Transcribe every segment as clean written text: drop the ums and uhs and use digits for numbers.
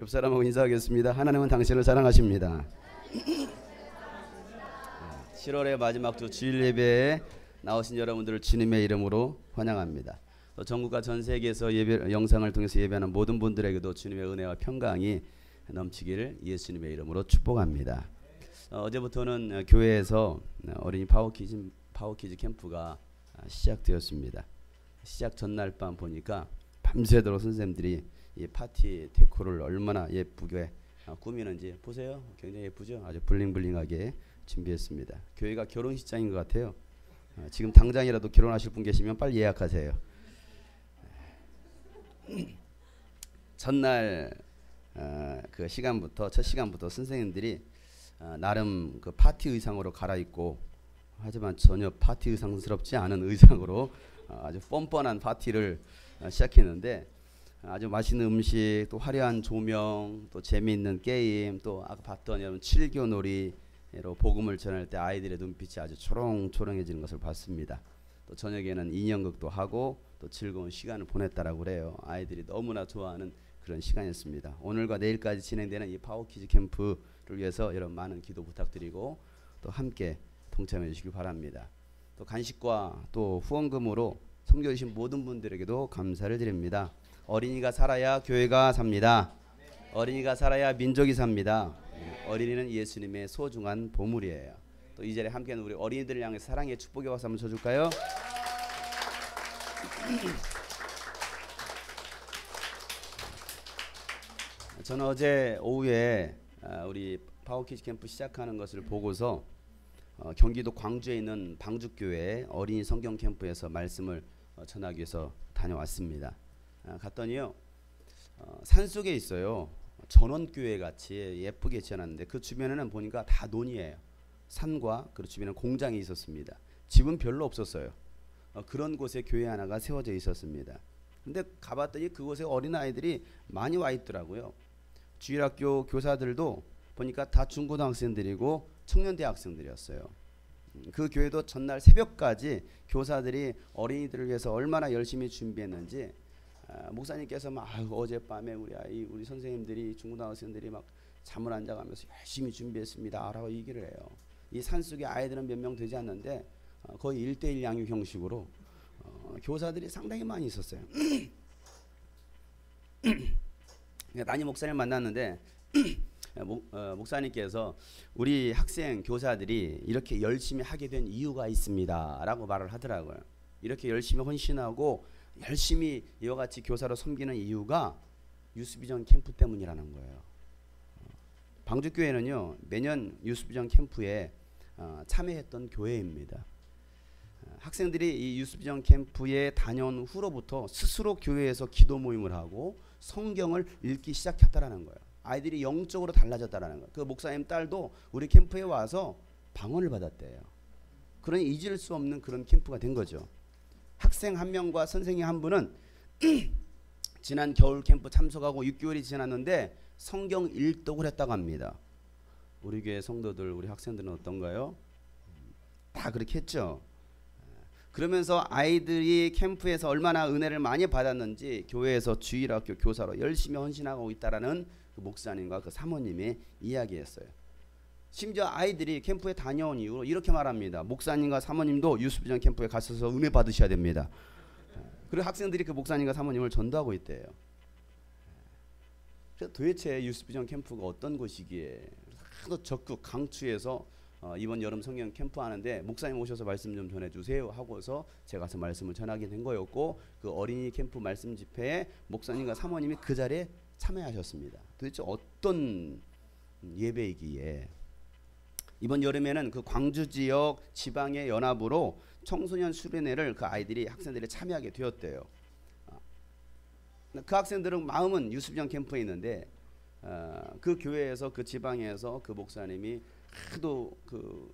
옆 사람하고 인사하겠습니다. 하나님은 당신을 사랑하십니다. 7월의 마지막 주 주일 예배에 나오신 여러분들을 주님의 이름으로 환영합니다. 또 전국과 전 세계에서 예배 영상을 통해서 예배하는 모든 분들에게도 주님의 은혜와 평강이 넘치기를 예수님의 이름으로 축복합니다. 어제부터는 교회에서 어린이 파워키즈 캠프가 시작되었습니다. 시작 전날 밤 보니까 밤새도록 선생님들이 이 파티 데코를 얼마나 예쁘게 꾸미는지 보세요. 굉장히 예쁘죠? 아주 블링블링하게 준비했습니다. 교회가 결혼식장인 것 같아요. 지금 당장이라도 결혼하실 분 계시면 빨리 예약하세요. 전날 그 시간부터 첫 시간부터 선생님들이 나름 그 파티 의상으로 갈아입고, 하지만 전혀 파티 의상스럽지 않은 의상으로 아주 뻔뻔한 파티를 시작했는데, 아주 맛있는 음식, 또 화려한 조명, 또 재미있는 게임, 또 아까 봤던 여러분 칠교놀이로 복음을 전할 때 아이들의 눈빛이 아주 초롱초롱해지는 것을 봤습니다. 또 저녁에는 인형극도 하고 또 즐거운 시간을 보냈다라고 그래요. 아이들이 너무나 좋아하는 그런 시간이었습니다. 오늘과 내일까지 진행되는 이 파워키즈 캠프를 위해서 여러분 많은 기도 부탁드리고 또 함께 동참해 주시기 바랍니다. 또 간식과 또 후원금으로 섬겨주신 모든 분들에게도 감사를 드립니다. 어린이가 살아야 교회가 삽니다. 어린이가 살아야 민족이 삽니다. 어린이는 예수님의 소중한 보물이에요. 또 이 자리에 함께하는 우리 어린이들을 향해 사랑의 축복의 박수 한번 쳐줄까요? 저는 어제 오후에 우리 파워키즈 캠프 시작하는 것을 보고서 경기도 광주에 있는 방주교회 어린이 성경 캠프에서 말씀을 전하기 위해서 다녀왔습니다. 갔더니요, 산속에 있어요. 전원교회 같이 예쁘게 지어놨는데 그 주변에는 보니까 다 논이에요. 산과 그 주변에 공장이 있었습니다. 집은 별로 없었어요. 그런 곳에 교회 하나가 세워져 있었습니다. 근데 가봤더니 그곳에 어린아이들이 많이 와 있더라고요. 주일학교 교사들도 보니까 다 중고등학생들이고 청년대학생들이었어요. 그 교회도 전날 새벽까지 교사들이 어린이들을 위해서 얼마나 열심히 준비했는지, 목사님께서 막 어젯밤에 우리 선생님들이 중고등학생들이 막 잠을 안 자가면서 열심히 준비했습니다 라고 얘기를 해요. 이 산속에 아이들은 몇 명 되지 않는데 거의 1:1 양육 형식으로 교사들이 상당히 많이 있었어요. 담임 목사님 만났는데 목사님께서 우리 학생 교사들이 이렇게 열심히 하게 된 이유가 있습니다 라고 말을 하더라고요. 이렇게 열심히 헌신하고 열심히 이와 같이 교사로 섬기는 이유가 유스비전 캠프 때문이라는 거예요. 방주교회는요, 매년 유스비전 캠프에 참여했던 교회입니다. 학생들이 이 유스비전 캠프에 다녀온 후로부터 스스로 교회에서 기도 모임을 하고 성경을 읽기 시작했다라는 거예요. 아이들이 영적으로 달라졌다라는 거예요. 그 목사님 딸도 우리 캠프에 와서 방언을 받았대요. 그러니 잊을 수 없는 그런 캠프가 된 거죠. 학생 한 명과 선생님 한 분은 지난 겨울 캠프 참석하고 6개월이 지났는데 성경 일독을 했다고 합니다. 우리 교회 성도들, 우리 학생들은 어떤가요? 다 그렇게 했죠. 그러면서 아이들이 캠프에서 얼마나 은혜를 많이 받았는지 교회에서 주일학교 교사로 열심히 헌신하고 있다라는 그 목사님과 그 사모님이 이야기했어요. 심지어 아이들이 캠프에 다녀온 이후로 이렇게 말합니다. 목사님과 사모님도 유스비전 캠프에 가셔서 은혜 받으셔야 됩니다. 그리고 학생들이 그 목사님과 사모님을 전도하고 있대요. 그래서 도대체 유스비전 캠프가 어떤 곳이기에 하도 적극 강추해서 이번 여름 성경 캠프 하는데 목사님 오셔서 말씀 좀 전해주세요 하고서 제가 가서 말씀을 전하게 된 거였고, 그 어린이 캠프 말씀 집회에 목사님과 사모님이 그 자리에 참여하셨습니다. 도대체 어떤 예배이기에 이번 여름에는 그 광주 지역 지방의 연합으로 청소년 수련회를 그 아이들이 학생들이 참여하게 되었대요. 그 학생들은 마음은 유스비전 캠프에 있는데 그 교회에서 그 지방에서 그 목사님이 하도 그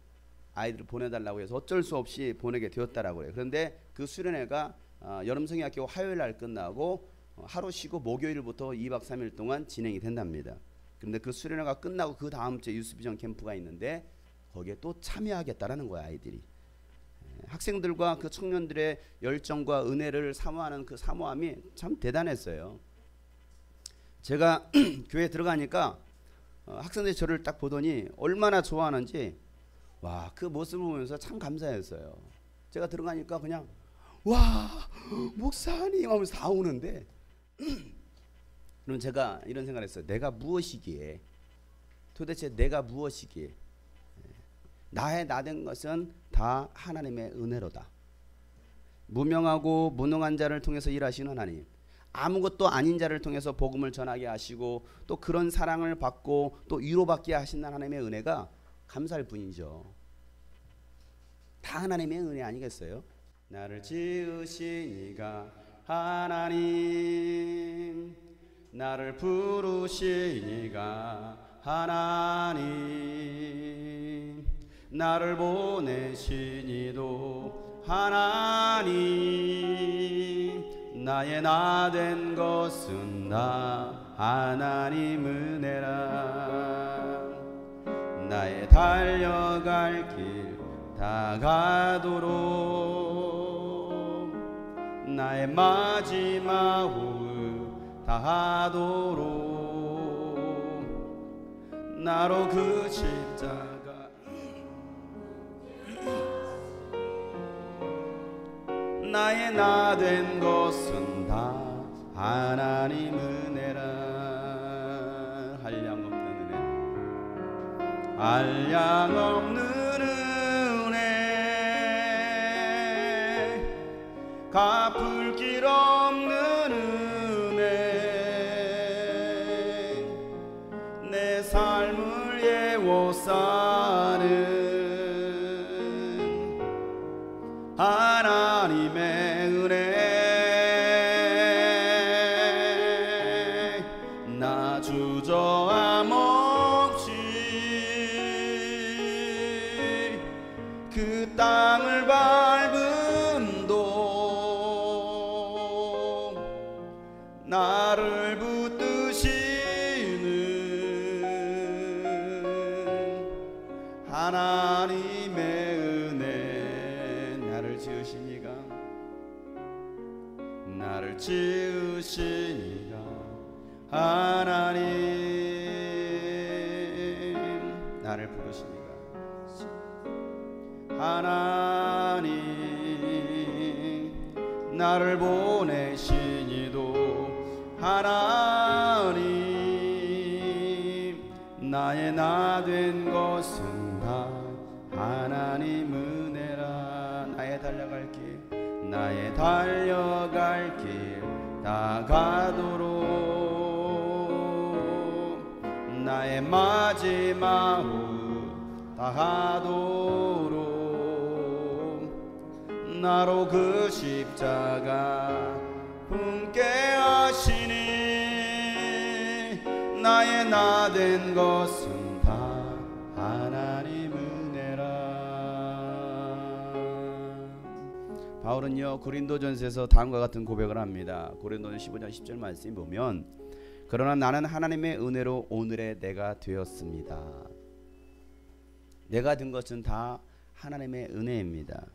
아이들을 보내달라고 해서 어쩔 수 없이 보내게 되었다라고 해요. 그런데 그 수련회가 여름성경학교 화요일 날 끝나고 하루 쉬고 목요일부터 2박 3일 동안 진행이 된답니다. 그런데 그 수련회가 끝나고 그 다음 주에 유스비전 캠프가 있는데 거기에 또 참여하겠다라는 거야, 아이들이. 학생들과 그 청년들의 열정과 은혜를 사모하는 그 사모함이 참 대단했어요. 제가 교회 들어가니까 학생들이 저를 딱 보더니 얼마나 좋아하는지 와, 그 모습을 보면서 참 감사했어요. 제가 들어가니까 그냥 와, 목사님 하면서 다 오는데 그럼 제가 이런 생각을 했어요. 내가 무엇이기에, 도대체 내가 무엇이기에, 나의 나된 것은 다 하나님의 은혜로다. 무명하고 무능한 자를 통해서 일하시는 하나님, 아무것도 아닌 자를 통해서 복음을 전하게 하시고 또 그런 사랑을 받고 또 위로받게 하신 하나님의 은혜가 감사할 뿐이죠. 다 하나님의 은혜 아니겠어요? 나를 지으신 이가 하나님, 나를 부르신 이가 하나님, 나를 보내신 이도 하나님, 나의 나 된 것은 다 하나님 은혜라. 나의 달려갈 길 다가도록, 나의 마지막 호흡 다하도록, 나로 그 십자가 나의 나 된 것은 다 하나님 은혜라. 한량 없는 은혜, 한량 없는 은혜, 갚을 길 없는 은혜, 내 삶을 예워싸는 하나님의 은혜, 나 주저함 없이 그 땅을 밟음도 나를 붙드시는 하나님의 은혜, 나를 지으신 이가, 나를 지으신 이가 하나님, 나를 부르신 이가 하나님, 나를 보내신 이도 하나님, 나의 나 된 것은 다 하나님 은혜라. 나의 달려갈 길, 나의 달려갈 길 다가도록, 나의 마지막 호흡 다하도록, 나로 그 십자가 품게 하시니, 나의 나 된 것은 다 하나님 은혜라. 바울은요 고린도전서에서 다음과 같은 고백을 합니다. 고린도전 15장 10절 말씀 보면, 그러나 나는 하나님의 은혜로 오늘의 내가 되었습니다. 내가 된 것은 다 하나님의 은혜입니다.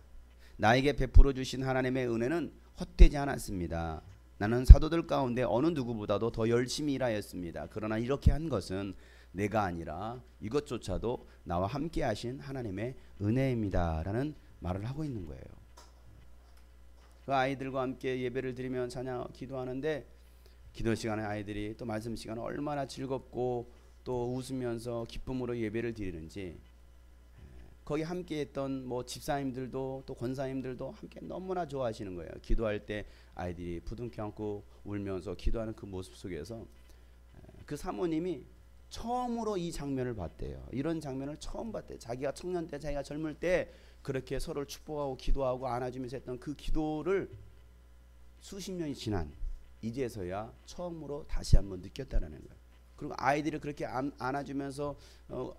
나에게 베풀어 주신 하나님의 은혜는 헛되지 않았습니다. 나는 사도들 가운데 어느 누구보다도 더 열심히 일하였습니다. 그러나 이렇게 한 것은 내가 아니라 이것조차도 나와 함께 하신 하나님의 은혜입니다 라는 말을 하고 있는 거예요. 그 아이들과 함께 예배를 드리면 찬양 기도하는데, 기도 시간에 아이들이 또 말씀 시간에 얼마나 즐겁고 또 웃으면서 기쁨으로 예배를 드리는지, 거기 함께 했던 뭐 집사님들도 또 권사님들도 함께 너무나 좋아하시는 거예요. 기도할 때 아이들이 부둥켜 안고 울면서 기도하는 그 모습 속에서 그 사모님이 처음으로 이 장면을 봤대요. 이런 장면을 처음 봤대요. 자기가 청년 때, 자기가 젊을 때 그렇게 서로를 축복하고 기도하고 안아주면서 했던 그 기도를 수십 년이 지난 이제서야 처음으로 다시 한번 느꼈다는 거예요. 그리고 아이들이 그렇게 안아주면서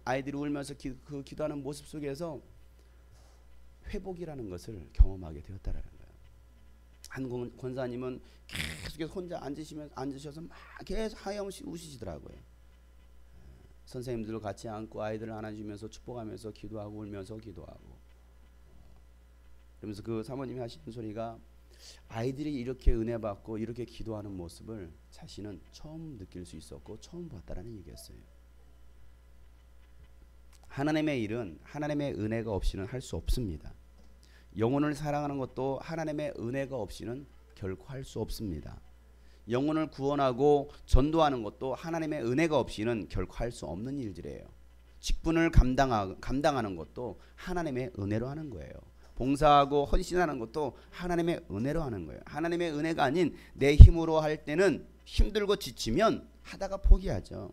아이들이 울면서 그 기도하는 모습 속에서 회복이라는 것을 경험하게 되었다라는 거예요. 한 권사님은 계속해서 혼자 앉으셔서 막 계속 하염없이 우시시더라고요. 선생님들을 같이 안고 아이들을 안아주면서 축복하면서 기도하고 울면서 기도하고, 그러면서 그 사모님이 하시는 소리가, 아이들이 이렇게 은혜 받고 이렇게 기도하는 모습을 자신은 처음 느낄 수 있었고 처음 봤다라는 얘기였어요. 하나님의 일은 하나님의 은혜가 없이는 할 수 없습니다. 영혼을 사랑하는 것도 하나님의 은혜가 없이는 결코 할 수 없습니다. 영혼을 구원하고 전도하는 것도 하나님의 은혜가 없이는 결코 할 수 없는 일들이에요. 직분을 감당하는 것도 하나님의 은혜로 하는 거예요. 봉사하고 헌신하는 것도 하나님의 은혜로 하는 거예요. 하나님의 은혜가 아닌 내 힘으로 할 때는 힘들고 지치면 하다가 포기하죠.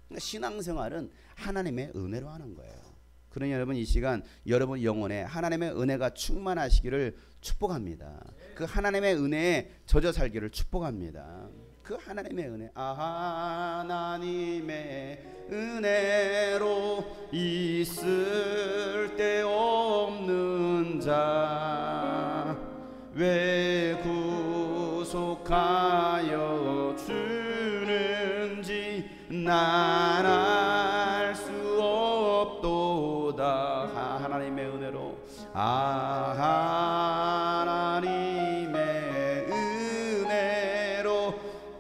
그러니까 신앙생활은 하나님의 은혜로 하는 거예요. 그러니 여러분 이 시간 여러분 영혼에 하나님의 은혜가 충만하시기를 축복합니다. 그 하나님의 은혜에 젖어 살기를 축복합니다. 그 하나님의 은혜, 하나님의 은혜로 있을 데 없는 자 왜 구속하여 주는지 난 알 수 없도다. 하나님의 은혜로 하나님의 은혜로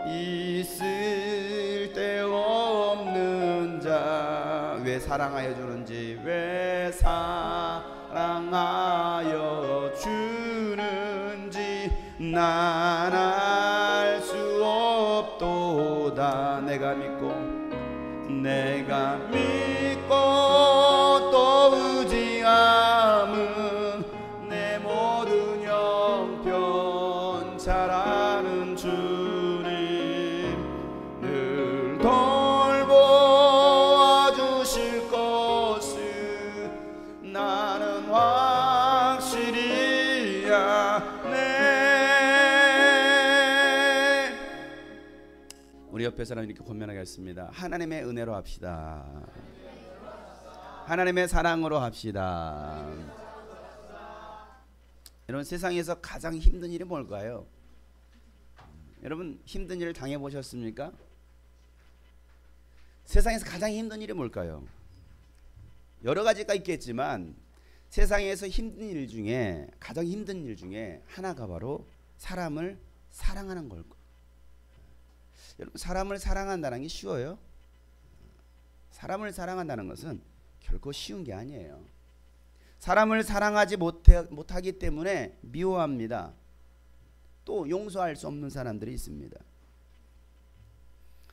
있을 데 없는 자 왜 사랑하여 주는지 왜 사랑하여 주는지 난 알 수 없도다. 내가 믿고 또 의지함은 내 모든 형편 잘 아는 주님 늘 돌보아 주실 것을 나는 확실히 아네. 우리 옆에 사람 이렇게 권면하겠습니다. 하나님의 은혜로 합시다. 하나님의 사랑으로 합시다. 여러분 세상에서 가장 힘든 일이 뭘까요? 여러분 힘든 일을 당해보셨습니까? 세상에서 가장 힘든 일이 뭘까요? 여러 가지가 있겠지만 세상에서 힘든 일 중에 가장 힘든 일 중에 하나가 바로 사람을 사랑하는 걸 거예요. 여러분 사람을 사랑한다는 게 쉬워요? 사람을 사랑한다는 것은 결코 쉬운 게 아니에요. 사람을 사랑하지 못하기 때문에 미워합니다. 또 용서할 수 없는 사람들이 있습니다.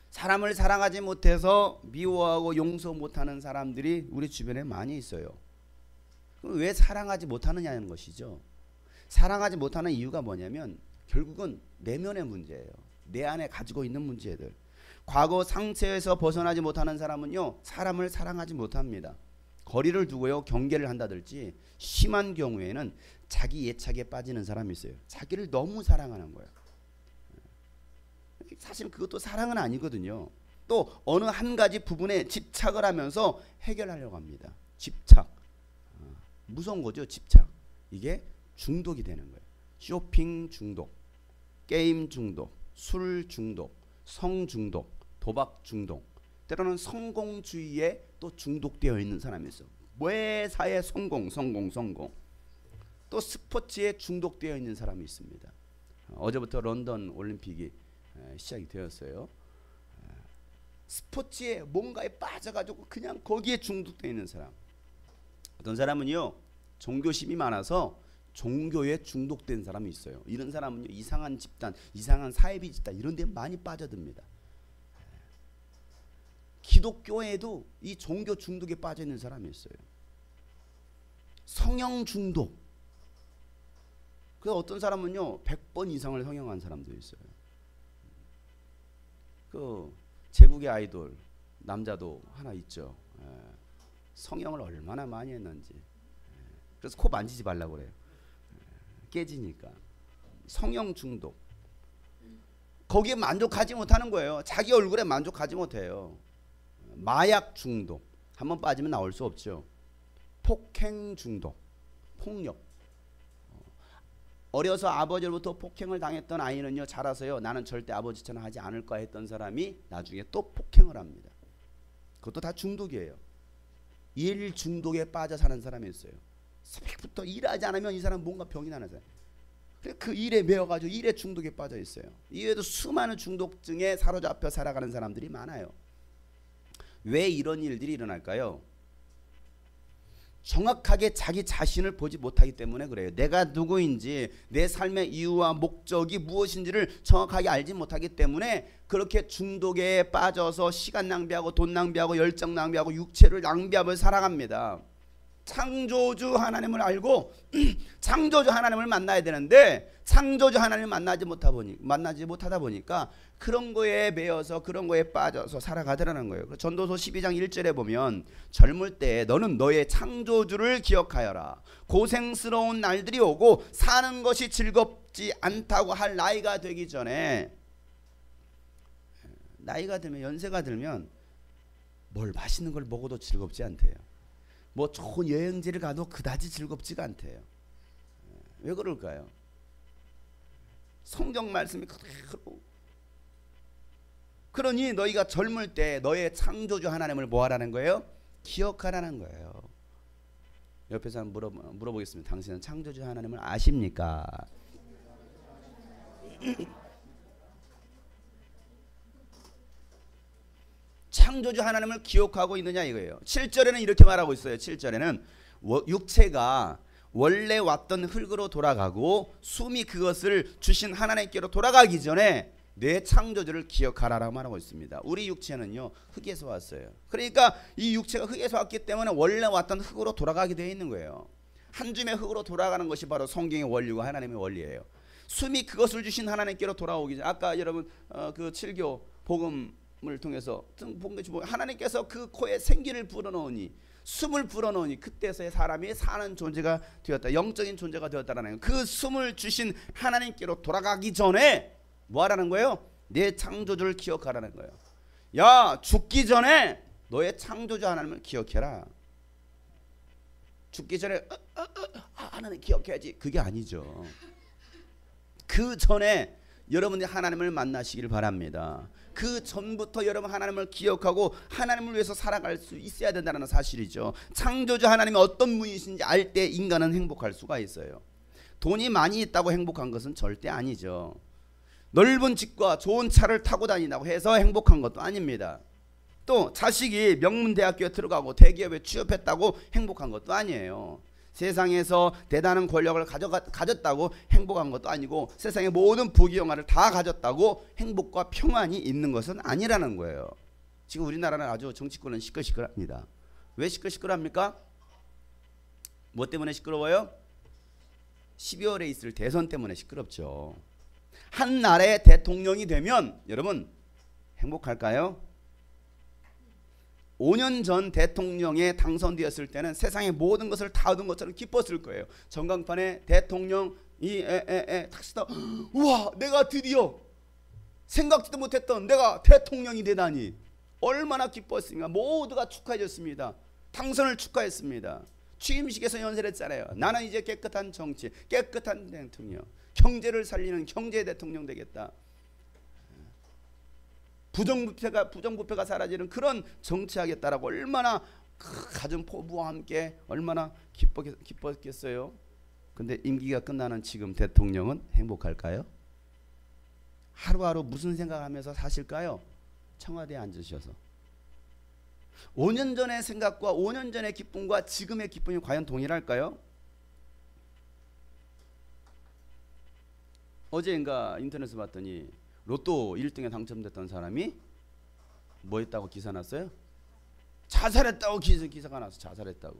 사람을 사랑하지 못해서 미워하고 용서 못하는 사람들이 우리 주변에 많이 있어요. 그럼 왜 사랑하지 못하느냐는 것이죠. 사랑하지 못하는 이유가 뭐냐면 결국은 내면의 문제예요. 내 안에 가지고 있는 문제들. 과거 상처에서 벗어나지 못하는 사람은요 사람을 사랑하지 못합니다. 거리를 두고요 경계를 한다든지 심한 경우에는 자기 애착에 빠지는 사람이 있어요. 자기를 너무 사랑하는 거예요. 사실 그것도 사랑은 아니거든요. 또 어느 한 가지 부분에 집착을 하면서 해결하려고 합니다. 집착. 무서운 거죠. 집착. 이게 중독이 되는 거예요. 쇼핑 중독, 게임 중독, 술 중독, 성 중독, 도박 중독, 때로는 성공주의에 또 중독되어 있는 사람이 있어요. 매사에 성공. 또 스포츠에 중독되어 있는 사람이 있습니다. 어제부터 런던 올림픽이 시작이 되었어요. 스포츠에 뭔가에 빠져가지고 그냥 거기에 중독되어 있는 사람. 어떤 사람은요 종교심이 많아서 종교에 중독된 사람이 있어요. 이런 사람은요 이상한 집단, 이상한 사이비 집단 이런 데 많이 빠져듭니다. 기독교에도 이 종교 중독에 빠져 있는 사람이 있어요. 성형 중독. 그래서 어떤 사람은요 100번 이상을 성형한 사람도 있어요. 그 제국의 아이돌 남자도 하나 있죠. 성형을 얼마나 많이 했는지. 그래서 코 만지지 말라고 그래요. 깨지니까. 성형 중독. 거기에 만족하지 못하는 거예요. 자기 얼굴에 만족하지 못해요. 마약 중독. 한번 빠지면 나올 수 없죠. 폭행 중독. 폭력. 어려서 아버지로부터 폭행을 당했던 아이는요 자라서요 나는 절대 아버지처럼 하지 않을까 했던 사람이 나중에 또 폭행을 합니다. 그것도 다 중독이에요. 일 중독에 빠져 사는 사람이 있어요. 새벽부터 일하지 않으면 이 사람 뭔가 병이 나는 사람. 그 일에 매여가지고 일에 중독에 빠져 있어요. 이외에도 수많은 중독증에 사로잡혀 살아가는 사람들이 많아요. 왜 이런 일들이 일어날까요? 정확하게 자기 자신을 보지 못하기 때문에 그래요. 내가 누구인지, 내 삶의 이유와 목적이 무엇인지를 정확하게 알지 못하기 때문에 그렇게 중독에 빠져서 시간 낭비하고 돈 낭비하고 열정 낭비하고 육체를 낭비하며 살아갑니다. 창조주 하나님을 알고 창조주 하나님을 만나야 되는데 창조주 하나님을 만나지 못하다 보니까 그런 거에 매여서 그런 거에 빠져서 살아가더라는 거예요. 전도서 12장 1절에 보면 젊을 때 너는 너의 창조주를 기억하여라. 고생스러운 날들이 오고 사는 것이 즐겁지 않다고 할 나이가 되기 전에, 나이가 들면, 연세가 들면 뭘 맛있는 걸 먹어도 즐겁지 않대요. 뭐 좋은 여행지를 가도 그다지 즐겁지가 않대요. 왜 그럴까요? 성경 말씀이 그대로. 그러니 너희가 젊을 때 너의 창조주 하나님을 뭐 하라는 거예요? 기억하라는 거예요. 옆에서 한번 물어보겠습니다. 당신은 창조주 하나님을 아십니까? 창조주 하나님을 기억하고 있느냐 이거예요. 7절에는 이렇게 말하고 있어요. 7절에는 육체가 원래 왔던 흙으로 돌아가고 숨이 그것을 주신 하나님께로 돌아가기 전에 내 창조주를 기억하라라고 말하고 있습니다. 우리 육체는요 흙에서 왔어요. 그러니까 이 육체가 흙에서 왔기 때문에 원래 왔던 흙으로 돌아가게 되어 있는 거예요. 한 줌의 흙으로 돌아가는 것이 바로 성경의 원리고 하나님의 원리예요. 숨이 그것을 주신 하나님께로 돌아오기 전에, 아까 여러분 그 7교 복음을 통해서 본 것이 하나님께서 그 코에 생기를 불어넣으니, 숨을 불어넣으니 그때서야 사람이 사는 존재가 되었다. 영적인 존재가 되었다라는 거예요. 그 숨을 주신 하나님께로 돌아가기 전에 뭐 하라는 거예요? 내 창조주를 기억하라는 거예요. 야, 죽기 전에 너의 창조주 하나님을 기억해라. 죽기 전에 하나님 기억해야지, 그게 아니죠. 그 전에 여러분이 하나님을 만나시길 바랍니다. 그 전부터 여러분 하나님을 기억하고 하나님을 위해서 살아갈 수 있어야 된다는 사실이죠. 창조주 하나님이 어떤 분이신지 알 때 인간은 행복할 수가 있어요. 돈이 많이 있다고 행복한 것은 절대 아니죠. 넓은 집과 좋은 차를 타고 다닌다고 해서 행복한 것도 아닙니다. 또 자식이 명문대학교에 들어가고 대기업에 취업했다고 행복한 것도 아니에요. 세상에서 대단한 권력을 가졌다고 행복한 것도 아니고 세상의 모든 부귀영화를 다 가졌다고 행복과 평안이 있는 것은 아니라는 거예요. 지금 우리나라는 아주 정치권은 시끌시끌합니다. 왜 시끌시끌합니까? 뭐 때문에 시끄러워요? 12월에 있을 대선 때문에 시끄럽죠. 한 나라의 대통령이 되면 여러분 행복할까요? 5년 전 대통령에 당선되었을 때는 세상의 모든 것을 다 얻은 것처럼 기뻤을 거예요. 전광판에 대통령이 탁 쓰다, 우와, 내가 드디어 생각지도 못했던 내가 대통령이 되다니 얼마나 기뻤습니까? 모두가 축하해 줬습니다. 당선을 축하했습니다. 취임식에서 연설을 했잖아요. 나는 이제 깨끗한 정치, 깨끗한 대통령, 경제를 살리는 경제 대통령 되겠다. 부정부패가 사라지는 그런 정치하겠다라고 얼마나 가진 포부와 함께 얼마나 기뻤겠어요. 근데 임기가 끝나는 지금 대통령은 행복할까요? 하루하루 무슨 생각하면서 사실까요? 청와대에 앉으셔서 5년 전의 생각과 5년 전의 기쁨과 지금의 기쁨이 과연 동일할까요? 어제인가 인터넷에 봤더니 로또 1등에 당첨됐던 사람이 뭐 했다고 기사 났어요? 자살했다고 기사가 나서 자살했다고.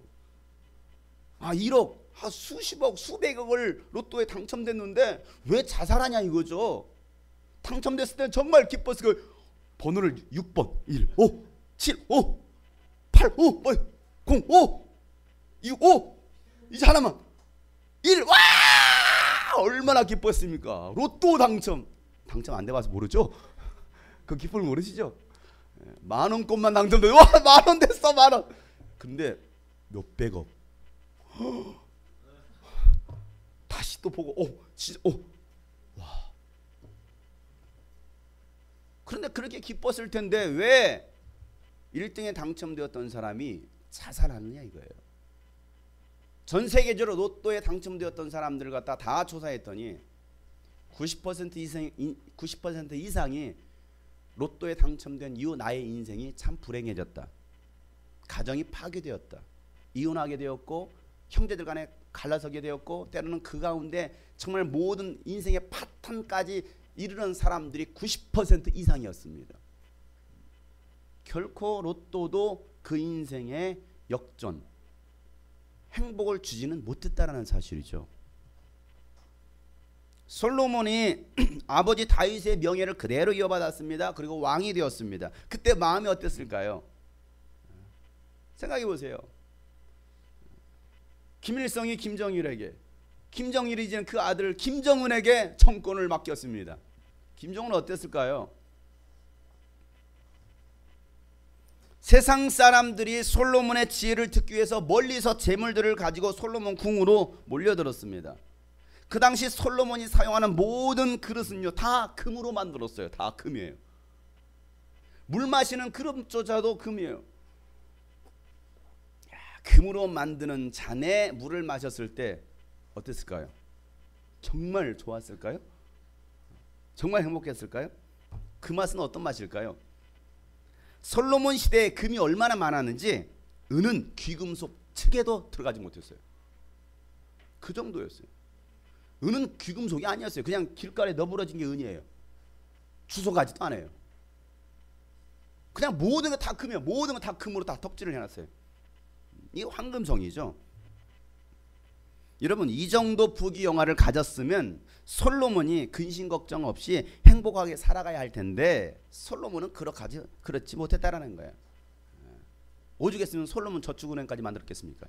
1억, 수십억, 수백억을 로또에 당첨됐는데 왜 자살하냐 이거죠. 당첨됐을 때 정말 기뻤을 거예요. 번호를 6번, 1, 5, 7, 5, 8, 5, 0, 5, 6, 5, 이제 하나만 1, 와! 얼마나 기뻤습니까? 로또 당첨 안 돼봐서 모르죠? 그 기쁨을 모르시죠? 만원권만 당첨돼. 와, 만원 됐어, 만원. 근데 몇백억. 다시 또 보고, 진짜, 와. 그런데 그렇게 기뻤을 텐데 왜 1등에 당첨되었던 사람이 자살하느냐 이거예요. 전 세계적으로 로또에 당첨되었던 사람들을 갖다 다 조사했더니 90% 이상이 로또에 당첨된 이후 나의 인생이 참 불행해졌다. 가정이 파괴되었다. 이혼하게 되었고 형제들 간에 갈라서게 되었고 때로는 그 가운데 정말 모든 인생의 파탄까지 이르는 사람들이 90% 이상이었습니다. 결코 로또도 그 인생의 역전, 행복을 주지는 못했다라는 사실이죠. 솔로몬이 아버지 다윗의 명예를 그대로 이어받았습니다. 그리고 왕이 되었습니다. 그때 마음이 어땠을까요? 생각해 보세요. 김일성이 김정일에게, 김정일이 이제 그 아들 김정은에게 정권을 맡겼습니다. 김정은은 어땠을까요? 세상 사람들이 솔로몬의 지혜를 듣기 위해서 멀리서 재물들을 가지고 솔로몬 궁으로 몰려들었습니다. 그 당시 솔로몬이 사용하는 모든 그릇은요 다 금으로 만들었어요. 다 금이에요. 물 마시는 그릇조차도 금이에요. 금으로 만드는 잔에 물을 마셨을 때 어땠을까요? 정말 좋았을까요? 정말 행복했을까요? 그 맛은 어떤 맛일까요? 솔로몬 시대에 금이 얼마나 많았는지 은은 귀금속 측에도 들어가지 못했어요. 그 정도였어요. 은은 귀금속이 아니었어요. 그냥 길가에 너부러진 게 은이에요. 주워가지도 않아요. 그냥 모든 거 다 금이에요. 모든 거 다 금으로 다 덕질을 해놨어요. 이게 황금성이죠. 여러분 이 정도 부귀영화를 가졌으면 솔로몬이 근심 걱정 없이 행복하게 살아가야 할 텐데 솔로몬은 그렇지 못했다라는 거예요. 오죽했으면 솔로몬 저축은행까지 만들었겠습니까?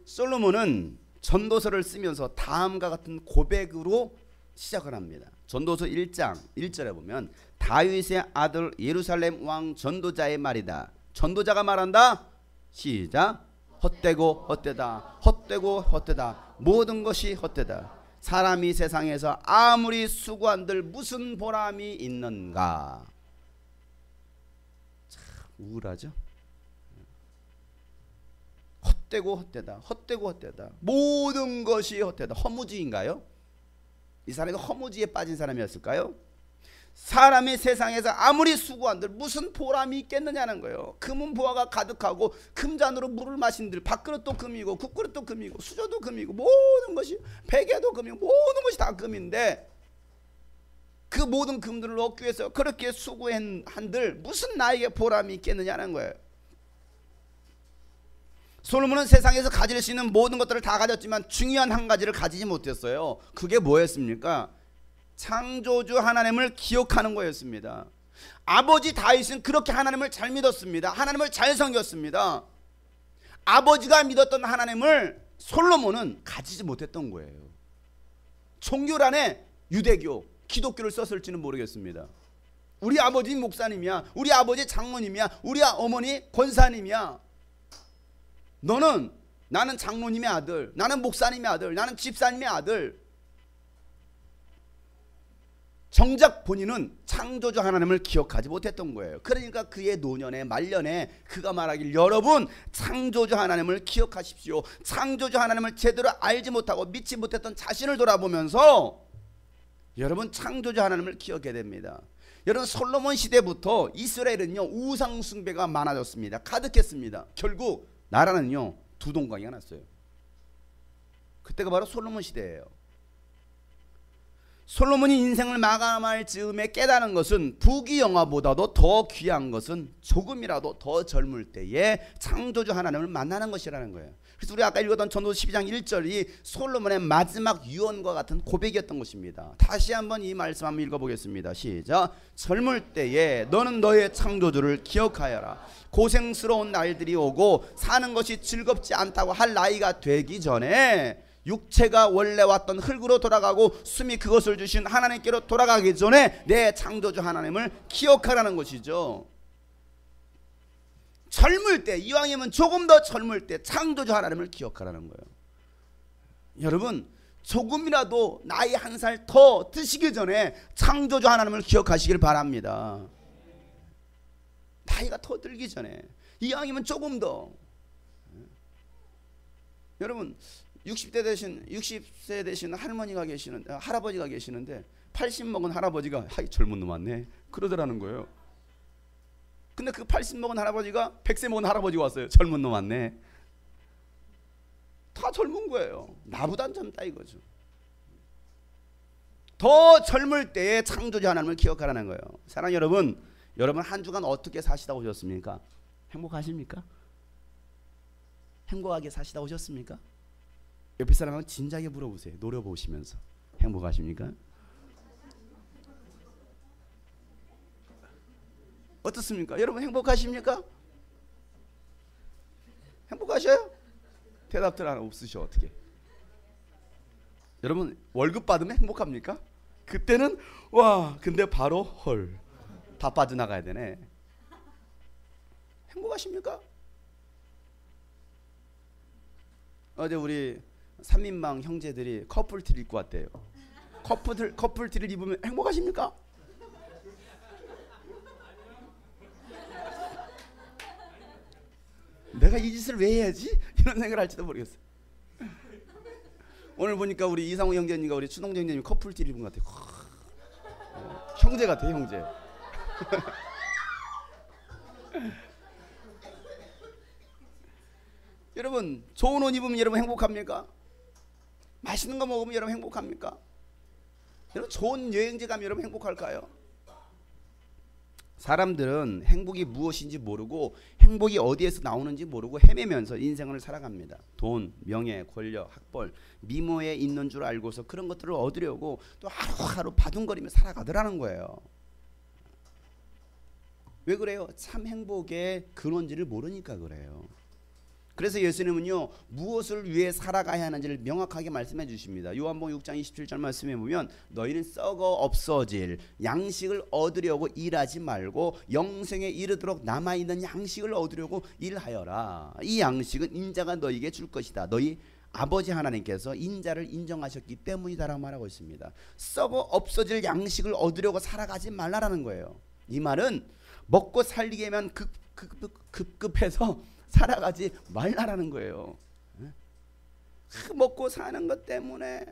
솔로몬은 전도서를 쓰면서 다음과 같은 고백으로 시작을 합니다. 전도서 1장 1절에 보면 다윗의 아들 예루살렘 왕 전도자의 말이다. 전도자가 말한다. 시작. 헛되고 헛되다. 헛되고 헛되다. 모든 것이 헛되다. 사람이 세상에서 아무리 수고한들 무슨 보람이 있는가. 참 우울하죠. 헛되고 헛되다. 헛되고 헛되다. 모든 것이 헛되다. 허무주의인가요? 이 사람이 허무주의에 빠진 사람이었을까요? 사람이 세상에서 아무리 수고한들 무슨 보람이 있겠느냐는 거예요. 금은 보화가 가득하고 금잔으로 물을 마신들 밥그릇도 금이고 국그릇도 금이고 수저도 금이고 모든 것이 베개도 금이고 모든 것이 다 금인데 그 모든 금들을 얻기 위해서 그렇게 수고한들 무슨 나에게 보람이 있겠느냐는 거예요. 솔로몬은 세상에서 가질 수 있는 모든 것들을 다 가졌지만 중요한 한 가지를 가지지 못했어요. 그게 뭐였습니까? 창조주 하나님을 기억하는 거였습니다. 아버지 다윗은 그렇게 하나님을 잘 믿었습니다. 하나님을 잘 섬겼습니다. 아버지가 믿었던 하나님을 솔로몬은 가지지 못했던 거예요. 종교란에 유대교, 기독교를 썼을지는 모르겠습니다. 우리 아버지 목사님이야. 우리 아버지 장로님이야. 우리 어머니 권사님이야. 나는 장로님의 아들, 나는 목사님의 아들, 나는 집사님의 아들. 정작 본인은 창조주 하나님을 기억하지 못했던 거예요. 그러니까 그의 노년에 말년에 그가 말하길 여러분 창조주 하나님을 기억하십시오. 창조주 하나님을 제대로 알지 못하고 믿지 못했던 자신을 돌아보면서 여러분 창조주 하나님을 기억해야 됩니다. 여러분 솔로몬 시대부터 이스라엘은요 우상 숭배가 많아졌습니다. 가득했습니다. 결국 나라는요 두 동강이가 났어요. 그때가 바로 솔로몬 시대예요. 솔로몬이 인생을 마감할 즈음에 깨달은 것은 부귀영화보다도 더 귀한 것은 조금이라도 더 젊을 때에 창조주 하나님을 만나는 것이라는 거예요. 그래서 우리 아까 읽었던 전도서 12장 1절이 솔로몬의 마지막 유언과 같은 고백이었던 것입니다. 다시 한번 이 말씀 한번 읽어보겠습니다. 시작. 젊을 때에 너는 너의 창조주를 기억하여라. 고생스러운 날들이 오고 사는 것이 즐겁지 않다고 할 나이가 되기 전에 육체가 원래 왔던 흙으로 돌아가고 숨이 그것을 주신 하나님께로 돌아가기 전에 내 창조주 하나님을 기억하라는 것이죠. 젊을 때, 이왕이면 조금 더 젊을 때 창조주 하나님을 기억하라는 거예요. 여러분 조금이라도 나이 한 살 더 드시기 전에 창조주 하나님을 기억하시길 바랍니다. 나이가 더 들기 전에 이왕이면 조금 더. 여러분 60세 되신 할머니가 계시는데, 할아버지가 계시는데 80 먹은 할아버지가 하이 젊은 놈 왔네 그러더라는 거예요. 근데 그 80 먹은 할아버지가 100세 먹은 할아버지가 왔어요. 젊은 놈 왔네. 다 젊은 거예요. 나보단 젊다 이거죠. 더 젊을 때에 창조주 하나님을 기억하라는 거예요. 사랑하는 여러분, 여러분 한 주간 어떻게 사시다 오셨습니까? 행복하십니까? 행복하게 사시다 오셨습니까? 옆에 사람하고 진작에 물어보세요. 노려보시면서 행복하십니까? 어떻습니까? 여러분 행복하십니까? 행복하셔요? 대답들 하나 없으셔. 어떻게? 여러분 월급 받으면 행복합니까? 그때는 와 근데 바로 헐 다 빠져나가야 되네. 행복하십니까? 어제 우리 3인방 형제들이 커플티를 입고 왔대요. 커플티를 입으면 행복하십니까? 내가 이 짓을 왜 해야지? 이런 생각을 할지도 모르겠어요. 오늘 보니까 우리 이상호 형제님과 우리 추동정 형제님 커플티를 입은 것 같아요. 형제 같아요, 형제. 여러분 좋은 옷 입으면 여러분 행복합니까? 맛있는 거 먹으면 여러분 행복합니까? 여러분 좋은 여행지 가면 여러분 행복할까요? 사람들은 행복이 무엇인지 모르고 행복이 어디에서 나오는지 모르고 헤매면서 인생을 살아갑니다. 돈, 명예, 권력, 학벌, 미모에 있는 줄 알고서 그런 것들을 얻으려고 또 하루하루 바둥거리며 살아가더라는 거예요. 왜 그래요? 참 행복의 근원지를 모르니까 그래요. 그래서 예수님은요 무엇을 위해 살아가야 하는지를 명확하게 말씀해 주십니다. 요한복음 6장 27절 말씀해 보면 너희는 썩어 없어질 양식을 얻으려고 일하지 말고 영생에 이르도록 남아있는 양식을 얻으려고 일하여라. 이 양식은 인자가 너희에게 줄 것이다. 너희 아버지 하나님께서 인자를 인정하셨기 때문이다라고 말하고 있습니다. 썩어 없어질 양식을 얻으려고 살아가지 말라라는 거예요. 이 말은 먹고 살리게만 급급해서 살아가지 말라라는 거예요. 먹고 사는 것 때문에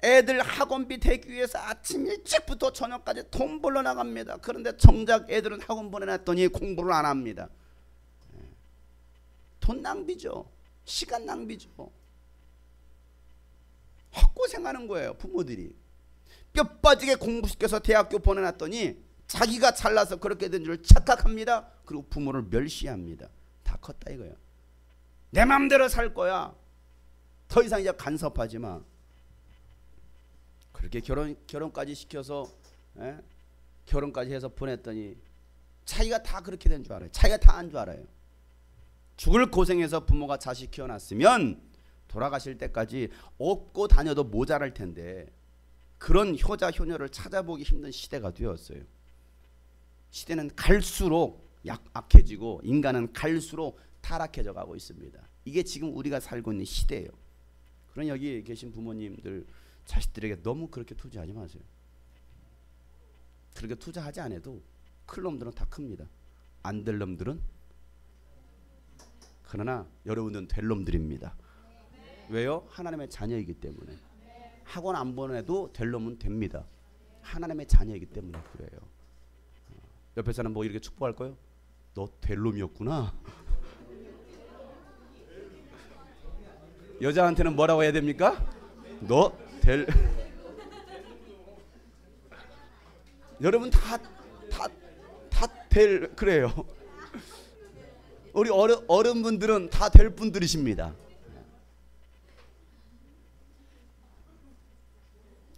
애들 학원비 대기 위해서 아침 일찍부터 저녁까지 돈 벌러 나갑니다. 그런데 정작 애들은 학원 보내놨더니 공부를 안 합니다. 돈 낭비죠. 시간 낭비죠. 헛고생하는 거예요. 부모들이 뼈 빠지게 공부시켜서 대학교 보내놨더니 자기가 잘나서 그렇게 된 줄 착각합니다. 그리고 부모를 멸시합니다. 다 컸다 이거야. 내 맘대로 살 거야. 더 이상 이제 간섭하지 마. 그렇게 결혼까지 시켜서 결혼까지 해서 보냈더니 자기가 다 그렇게 된 줄 알아요. 자기가 다 한 줄 알아요. 죽을 고생해서 부모가 자식 키워놨으면 돌아가실 때까지 업고 다녀도 모자랄 텐데 그런 효자 효녀를 찾아보기 힘든 시대가 되었어요. 시대는 갈수록 악해지고 인간은 갈수록 타락해져 가고 있습니다. 이게 지금 우리가 살고 있는 시대예요. 그런 여기 계신 부모님들 자식들에게 너무 그렇게 투자하지 마세요. 그렇게 투자하지 않아도 클 놈들은 다 큽니다. 안 될 놈들은 그러나 여러분들은 될 놈들입니다. 왜요? 하나님의 자녀이기 때문에. 학원 안 보내도 될 놈은 됩니다. 하나님의 자녀이기 때문에 그래요. 옆에 사람 뭐 이렇게 축복할 거예요? 너 될 놈이었구나. 여자한테는 뭐라고 해야 됩니까? 너 될 여러분 다 될 그래요. 우리 어른분들은 다 될 분들이십니다.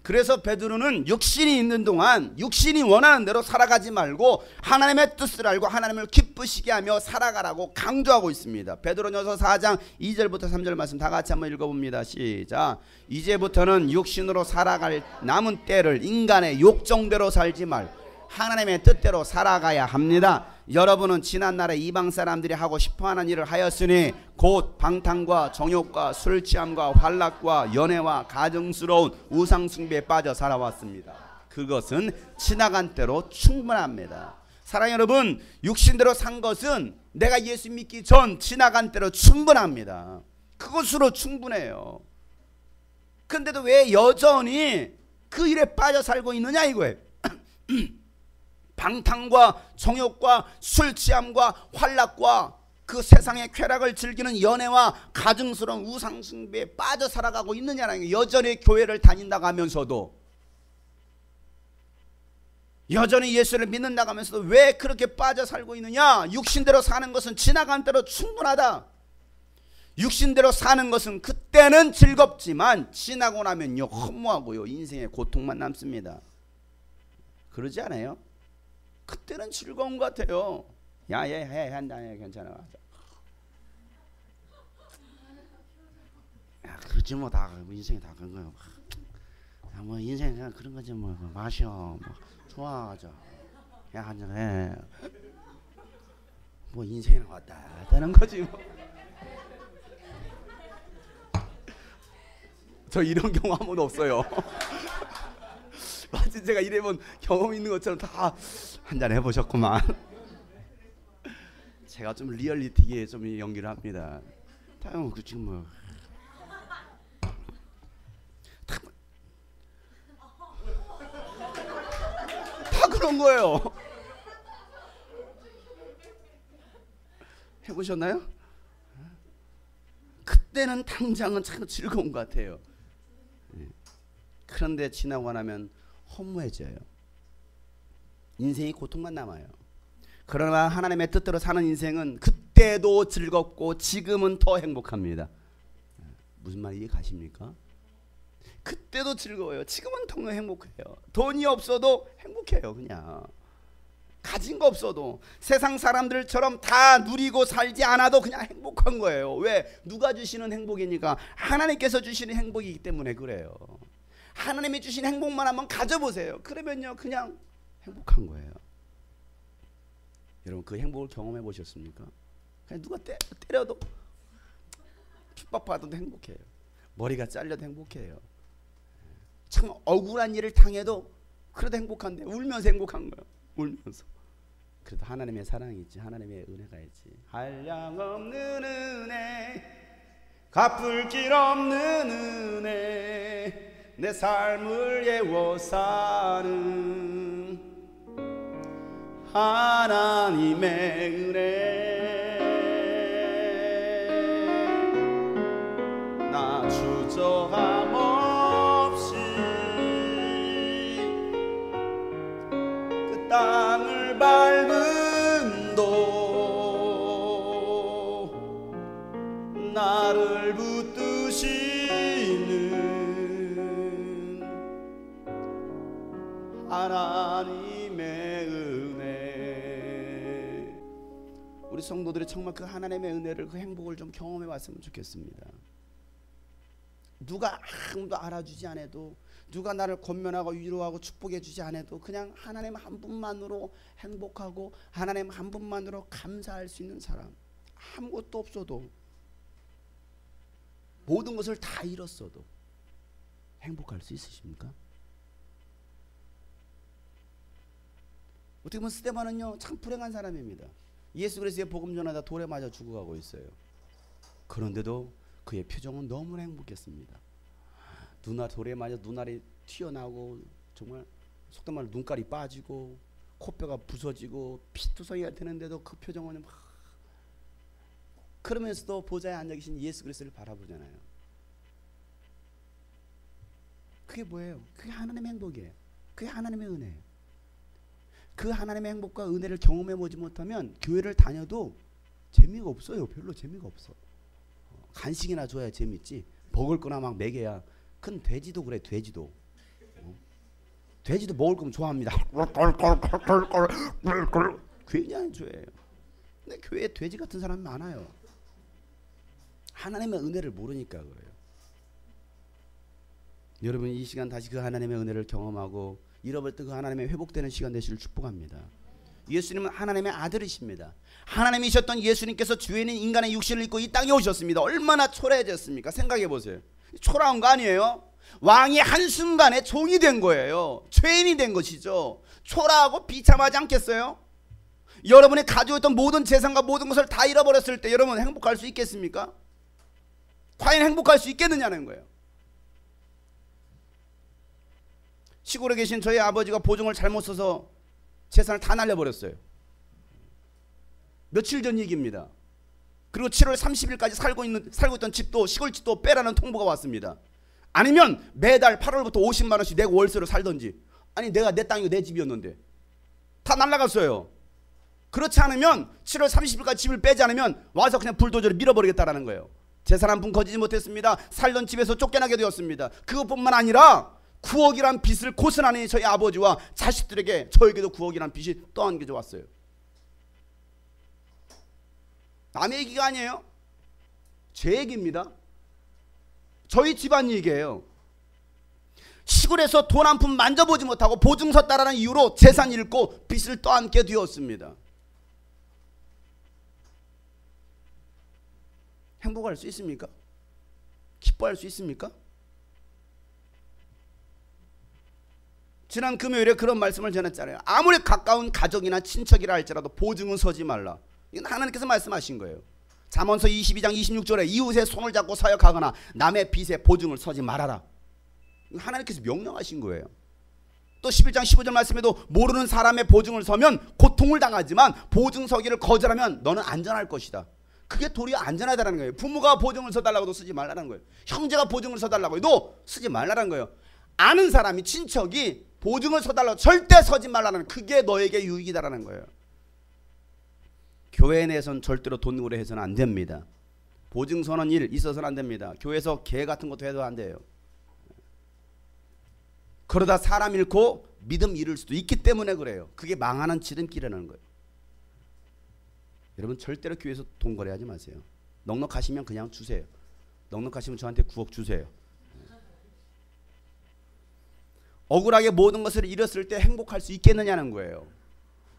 그래서 베드로는 육신이 있는 동안 육신이 원하는 대로 살아가지 말고 하나님의 뜻을 알고 하나님을 기쁘시게 하며 살아가라고 강조하고 있습니다. 베드로전서 4장 2절부터 3절 말씀 다 같이 한번 읽어봅니다. 시작. 이제부터는 육신으로 살아갈 남은 때를 인간의 욕정대로 살지 말고 하나님의 뜻대로 살아가야 합니다. 여러분은 지난날에 이방 사람들이 하고 싶어하는 일을 하였으니 곧 방탕과 정욕과 술 취함과 환락과 연애와 가증스러운 우상 숭배에 빠져 살아왔습니다. 그것은 지나간 때로 충분합니다. 사랑하는 여러분, 육신대로 산 것은 내가 예수 믿기 전 지나간 때로 충분합니다. 그것으로 충분해요. 그런데도 왜 여전히 그 일에 빠져 살고 있느냐 이거예요. 방탕과 정욕과 술 취함과 환락과 그 세상의 쾌락을 즐기는 연애와 가증스러운 우상 숭배에 빠져 살아가고 있느냐는 게, 여전히 교회를 다닌다고 하면서도, 여전히 예수를 믿는다고 하면서도 왜 그렇게 빠져 살고 있느냐. 육신대로 사는 것은 지나간 대로 충분하다. 육신대로 사는 것은 그때는 즐겁지만 지나고 나면요 허무하고요 인생의 고통만 남습니다. 그러지 않아요? 그때는 즐거운 것 같아요. 야, 얘 해, 한다, 괜찮아. 야, 그렇지 뭐 다 인생이 다 그런 거야. 야, 뭐 인생 그냥 그런 거지 뭐 마셔, 뭐 좋아하자. 야, 한잔 해. 뭐 인생이 왔다 되는 거지 뭐. 저 이런 경우 한 번도 없어요. 마치 제가 이래본 경험 있는 것처럼 다 한잔 해보셨구만. 제가 좀 리얼리티에 좀 연기를 합니다. 다 그 지금 뭐 다 그런 거예요. 해보셨나요? 그때는 당장은 참 즐거운 것 같아요. 그런데 지나고 나면 허무해져요. 인생이 고통만 남아요. 그러나 하나님의 뜻대로 사는 인생은 그때도 즐겁고 지금은 더 행복합니다. 무슨 말 이해 가십니까? 그때도 즐거워요. 지금은 더 행복해요. 돈이 없어도 행복해요. 그냥 가진 거 없어도 세상 사람들처럼 다 누리고 살지 않아도 그냥 행복한 거예요. 왜? 누가 주시는 행복이니까 하나님께서 주시는 행복이기 때문에 그래요. 하나님이 주신 행복만 한번 가져보세요. 그러면요 그냥 행복한 거예요. 여러분 그 행복을 경험해 보셨습니까? 그냥 누가 때려도 핍박받아도 행복해요. 머리가 잘려도 행복해요. 참 억울한 일을 당해도 그래도 행복한데 울면서 행복한 거예요. 울면서. 그래도 하나님의 사랑이 있지, 하나님의 은혜가 있지. 한량없는 은혜, 갚을 길 없는 은혜, 내 삶을 예워 사는 하나님의 은혜. 나 주저함 없이 그 땅을 밟음도 나를 붙드시는 하나님의 은혜. 우리 성도들이 정말 그 하나님의 은혜를, 그 행복을 좀 경험해 봤으면 좋겠습니다. 누가 아무도 알아주지 않아도, 누가 나를 권면하고 위로하고 축복해 주지 않아도 그냥 하나님 한 분만으로 행복하고 하나님 한 분만으로 감사할 수 있는 사람, 아무것도 없어도 모든 것을 다 잃었어도 행복할 수 있으십니까? 어떻게 보면 스데반은요 참 불행한 사람입니다. 예수 그리스도의 복음 전하다 돌에 맞아 죽어가고 있어요. 그런데도 그의 표정은 너무나 행복했습니다. 돌에 맞아 눈알이 튀어나오고 정말 속된 말로 눈깔이 빠지고 코뼈가 부서지고 피투성이가 되는데도 그 표정은 막, 그러면서도 보좌에 앉아 계신 예수 그리스도를 바라보잖아요. 그게 뭐예요? 그게 하나님의 행복이에요. 그게 하나님의 은혜예요. 그 하나님의 행복과 은혜를 경험해 보지 못하면 교회를 다녀도 재미가 없어요. 별로 재미가 없어. 간식이나 줘야 재밌지. 먹을 거나 막 먹여야. 큰 돼지도 그래. 돼지도 먹을 거면 좋아합니다. 굉장히 좋아해요. 근데 교회에 돼지 같은 사람이 많아요. 하나님의 은혜를 모르니까 그래요. 여러분 이 시간 다시 그 하나님의 은혜를 경험하고 잃어버릴 때 그 하나님의 회복되는 시간 되시길 축복합니다. 예수님은 하나님의 아들이십니다. 하나님이셨던 예수님께서 죄인인 인간의 육신을 입고 이 땅에 오셨습니다. 얼마나 초라해졌습니까? 생각해 보세요. 초라한 거 아니에요? 왕이 한순간에 종이 된 거예요. 죄인이 된 것이죠. 초라하고 비참하지 않겠어요? 여러분이 가지고 있던 모든 재산과 모든 것을 다 잃어버렸을 때 여러분 행복할 수 있겠습니까? 과연 행복할 수 있겠느냐는 거예요. 시골에 계신 저희 아버지가 보증을 잘못 써서 재산을 다 날려버렸어요. 며칠 전 얘기입니다. 그리고 7월 30일까지 살고 있던 집도, 시골집도 빼라는 통보가 왔습니다. 아니면 매달 8월부터 50만 원씩 내고 월세로 살던지. 아니 내가 내 땅이고 내 집이었는데 다 날라갔어요. 그렇지 않으면 7월 30일까지 집을 빼지 않으면 와서 그냥 불도저로 밀어버리겠다라는 거예요. 재산 한 푼 거지지 못했습니다. 살던 집에서 쫓겨나게 되었습니다. 그것뿐만 아니라 9억이란 빚을 고스란히 저희 아버지와 자식들에게, 저에게도 9억이란 빚이 떠안겨져 왔어요. 남의 얘기가 아니에요. 제 얘기입니다. 저희 집안 얘기예요. 시골에서 돈 한 푼 만져보지 못하고 보증서 따라는 이유로 재산 잃고 빚을 떠안게 되었습니다. 행복할 수 있습니까? 기뻐할 수 있습니까? 지난 금요일에 그런 말씀을 전했잖아요. 아무리 가까운 가족이나 친척이라 할지라도 보증은 서지 말라. 이건 하나님께서 말씀하신 거예요. 잠언서 22장 26절에 이웃의 손을 잡고 사역하거나 남의 빚에 보증을 서지 말아라. 하나님께서 명령하신 거예요. 또 11장 15절 말씀에도 모르는 사람의 보증을 서면 고통을 당하지만 보증 서기를 거절하면 너는 안전할 것이다. 그게 도리어 안전하다는 거예요. 부모가 보증을 서달라고 해도 쓰지 말라는 거예요. 형제가 보증을 서달라고 해도 쓰지 말라는 거예요. 아는 사람이, 친척이 보증을 서달라고 절대 서지 말라는, 그게 너에게 유익이다라는 거예요. 교회 내에서는 절대로 돈으로 해서는 안 됩니다. 보증 서는 일 있어서는 안 됩니다. 교회에서 개 같은 것도 해도 안 돼요. 그러다 사람 잃고 믿음 잃을 수도 있기 때문에 그래요. 그게 망하는 지름길이라는 거예요. 여러분 절대로 교회에서 돈 거래하지 마세요. 넉넉하시면 그냥 주세요. 넉넉하시면 저한테 9억 주세요. 억울하게 모든 것을 잃었을 때 행복할 수 있겠느냐는 거예요.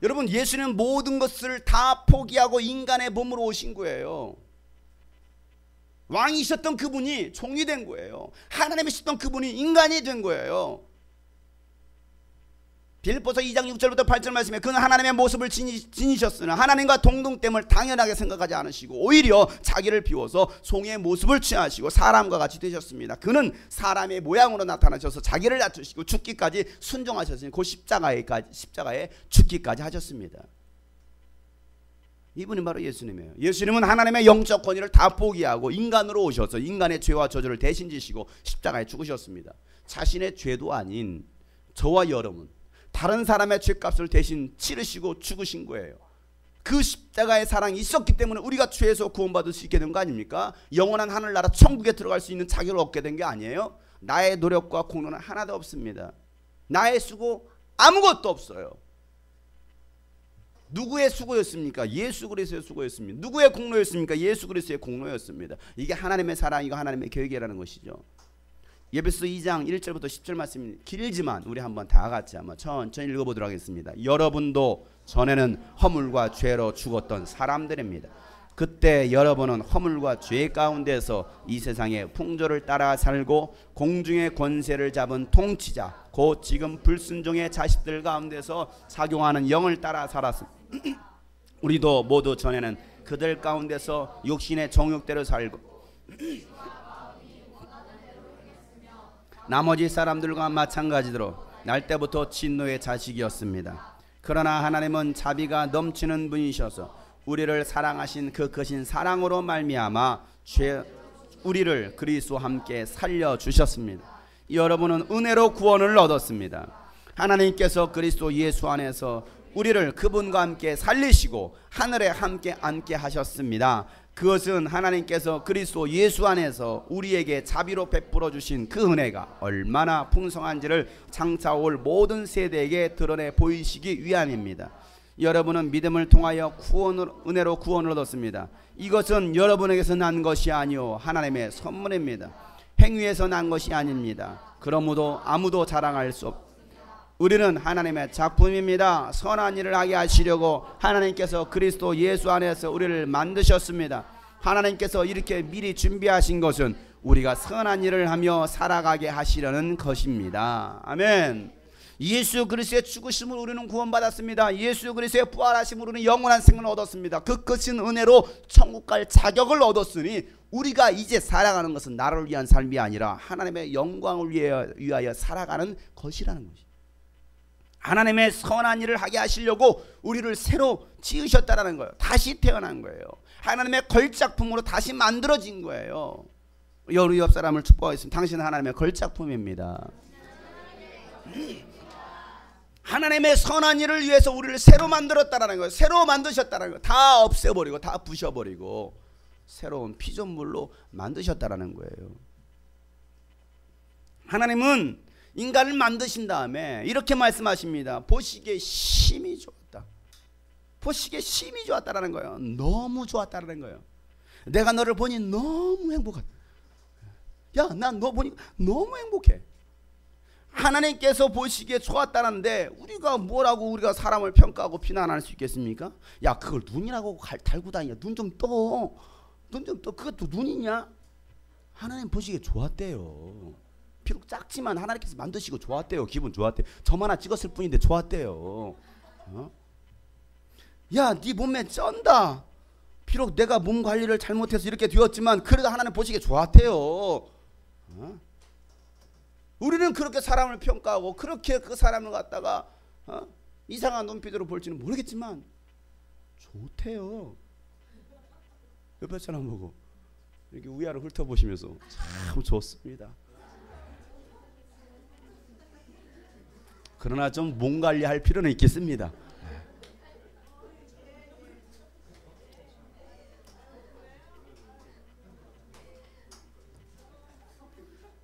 여러분 예수는 모든 것을 다 포기하고 인간의 몸으로 오신 거예요. 왕이셨던 그분이 종이 된 거예요. 하나님이셨던 그분이 인간이 된 거예요. 빌립보서 2장 6절부터 8절 말씀에 그는 하나님의 모습을 지니셨으나 하나님과 동등됨을 당연하게 생각하지 않으시고 오히려 자기를 비워서 송의 모습을 취하시고 사람과 같이 되셨습니다. 그는 사람의 모양으로 나타나셔서 자기를 낮추시고 죽기까지 순종하셨으니 그 십자가에 죽기까지 하셨습니다. 이분이 바로 예수님이에요. 예수님은 하나님의 영적 권위를 다 포기하고 인간으로 오셔서 인간의 죄와 저주를 대신 지시고 십자가에 죽으셨습니다. 자신의 죄도 아닌 저와 여러분, 다른 사람의 죄값을 대신 치르시고 죽으신 거예요. 그 십자가의 사랑이 있었기 때문에 우리가 죄에서 구원받을 수 있게 된 거 아닙니까? 영원한 하늘나라 천국에 들어갈 수 있는 자격을 얻게 된 게 아니에요. 나의 노력과 공로는 하나도 없습니다. 나의 수고 아무것도 없어요. 누구의 수고였습니까? 예수 그리스도의 수고였습니다. 누구의 공로였습니까? 예수 그리스도의 공로였습니다. 이게 하나님의 사랑이고 하나님의 계획이라는 것이죠. 에베소 2장 1절부터 10절 말씀이 길지만 우리 한번 다 같이 한번 천천히 읽어보도록 하겠습니다. 여러분도 전에는 허물과 죄로 죽었던 사람들입니다. 그때 여러분은 허물과 죄 가운데서 이 세상의 풍조를 따라 살고 공중의 권세를 잡은 통치자 곧 지금 불순종의 자식들 가운데서 작용하는 영을 따라 살았습니다. 우리도 모두 전에는 그들 가운데서 육신의 정욕대로 살고 나머지 사람들과 마찬가지로 날 때부터 진노의 자식이었습니다. 그러나 하나님은 자비가 넘치는 분이셔서 우리를 사랑하신 그 크신 사랑으로 말미암아 우리를 그리스도와 함께 살려주셨습니다. 여러분은 은혜로 구원을 얻었습니다. 하나님께서 그리스도 예수 안에서 우리를 그분과 함께 살리시고 하늘에 함께 앉게 하셨습니다. 그것은 하나님께서 그리스도 예수 안에서 우리에게 자비로 베풀어 주신 그 은혜가 얼마나 풍성한지를 장차 올 모든 세대에게 드러내 보이시기 위함입니다. 여러분은 믿음을 통하여 은혜로 구원을 얻었습니다. 이것은 여러분에게서 난 것이 아니요 하나님의 선물입니다. 행위에서 난 것이 아닙니다. 그러므로 아무도 자랑할 수 없습니다. 우리는 하나님의 작품입니다. 선한 일을 하게 하시려고 하나님께서 그리스도 예수 안에서 우리를 만드셨습니다. 하나님께서 이렇게 미리 준비하신 것은 우리가 선한 일을 하며 살아가게 하시려는 것입니다. 아멘. 예수 그리스도의 죽으심으로 우리는 구원받았습니다. 예수 그리스도의 부활하심으로 우리는 영원한 생명을 얻었습니다. 그 크신 은혜로 천국 갈 자격을 얻었으니 우리가 이제 살아가는 것은 나를 위한 삶이 아니라 하나님의 영광을 위하여 살아가는 것이라는 것이. 하나님의 선한 일을 하게 하시려고 우리를 새로 지으셨다라는 거예요. 다시 태어난 거예요. 하나님의 걸작품으로 다시 만들어진 거예요. 우리 옆 사람을 축복하겠습니다. 당신은 하나님의 걸작품입니다. 하나님의 선한 일을 위해서 우리를 새로 만들었다라는 거예요. 새로 만드셨다라는 거예요. 다 없애버리고 다 부셔버리고 새로운 피조물로 만드셨다라는 거예요. 하나님은 인간을 만드신 다음에 이렇게 말씀하십니다. 보시기에 심히 좋았다. 보시기에 심히 좋았다라는 거예요. 너무 좋았다라는 거예요. 내가 너를 보니 너무 행복하다. 야, 난 너 보니 너무 행복해. 하나님께서 보시기에 좋았다는데 우리가 뭐라고 우리가 사람을 평가하고 비난할 수 있겠습니까? 야, 그걸 눈이라고 달고 다니냐. 눈 좀 떠. 눈 좀 떠. 그것도 눈이냐? 하나님 보시기에 좋았대요. 비록 작지만 하나님께서 만드시고 좋았대요. 기분 좋았대요. 점 하나 찍었을 뿐인데 좋았대요. 야, 네 몸매 쩐다. 비록 내가 몸 관리를 잘못해서 이렇게 되었지만 그래도 하나님 보시기에 좋았대요. 우리는 그렇게 사람을 평가하고 그렇게 그 사람을 갖다가 이상한 눈빛으로 볼지는 모르겠지만 좋대요. 옆에 사람 보고 이렇게 위아래 훑어보시면서 참 좋습니다. 그러나 좀 몸 관리할 필요는 있겠습니다.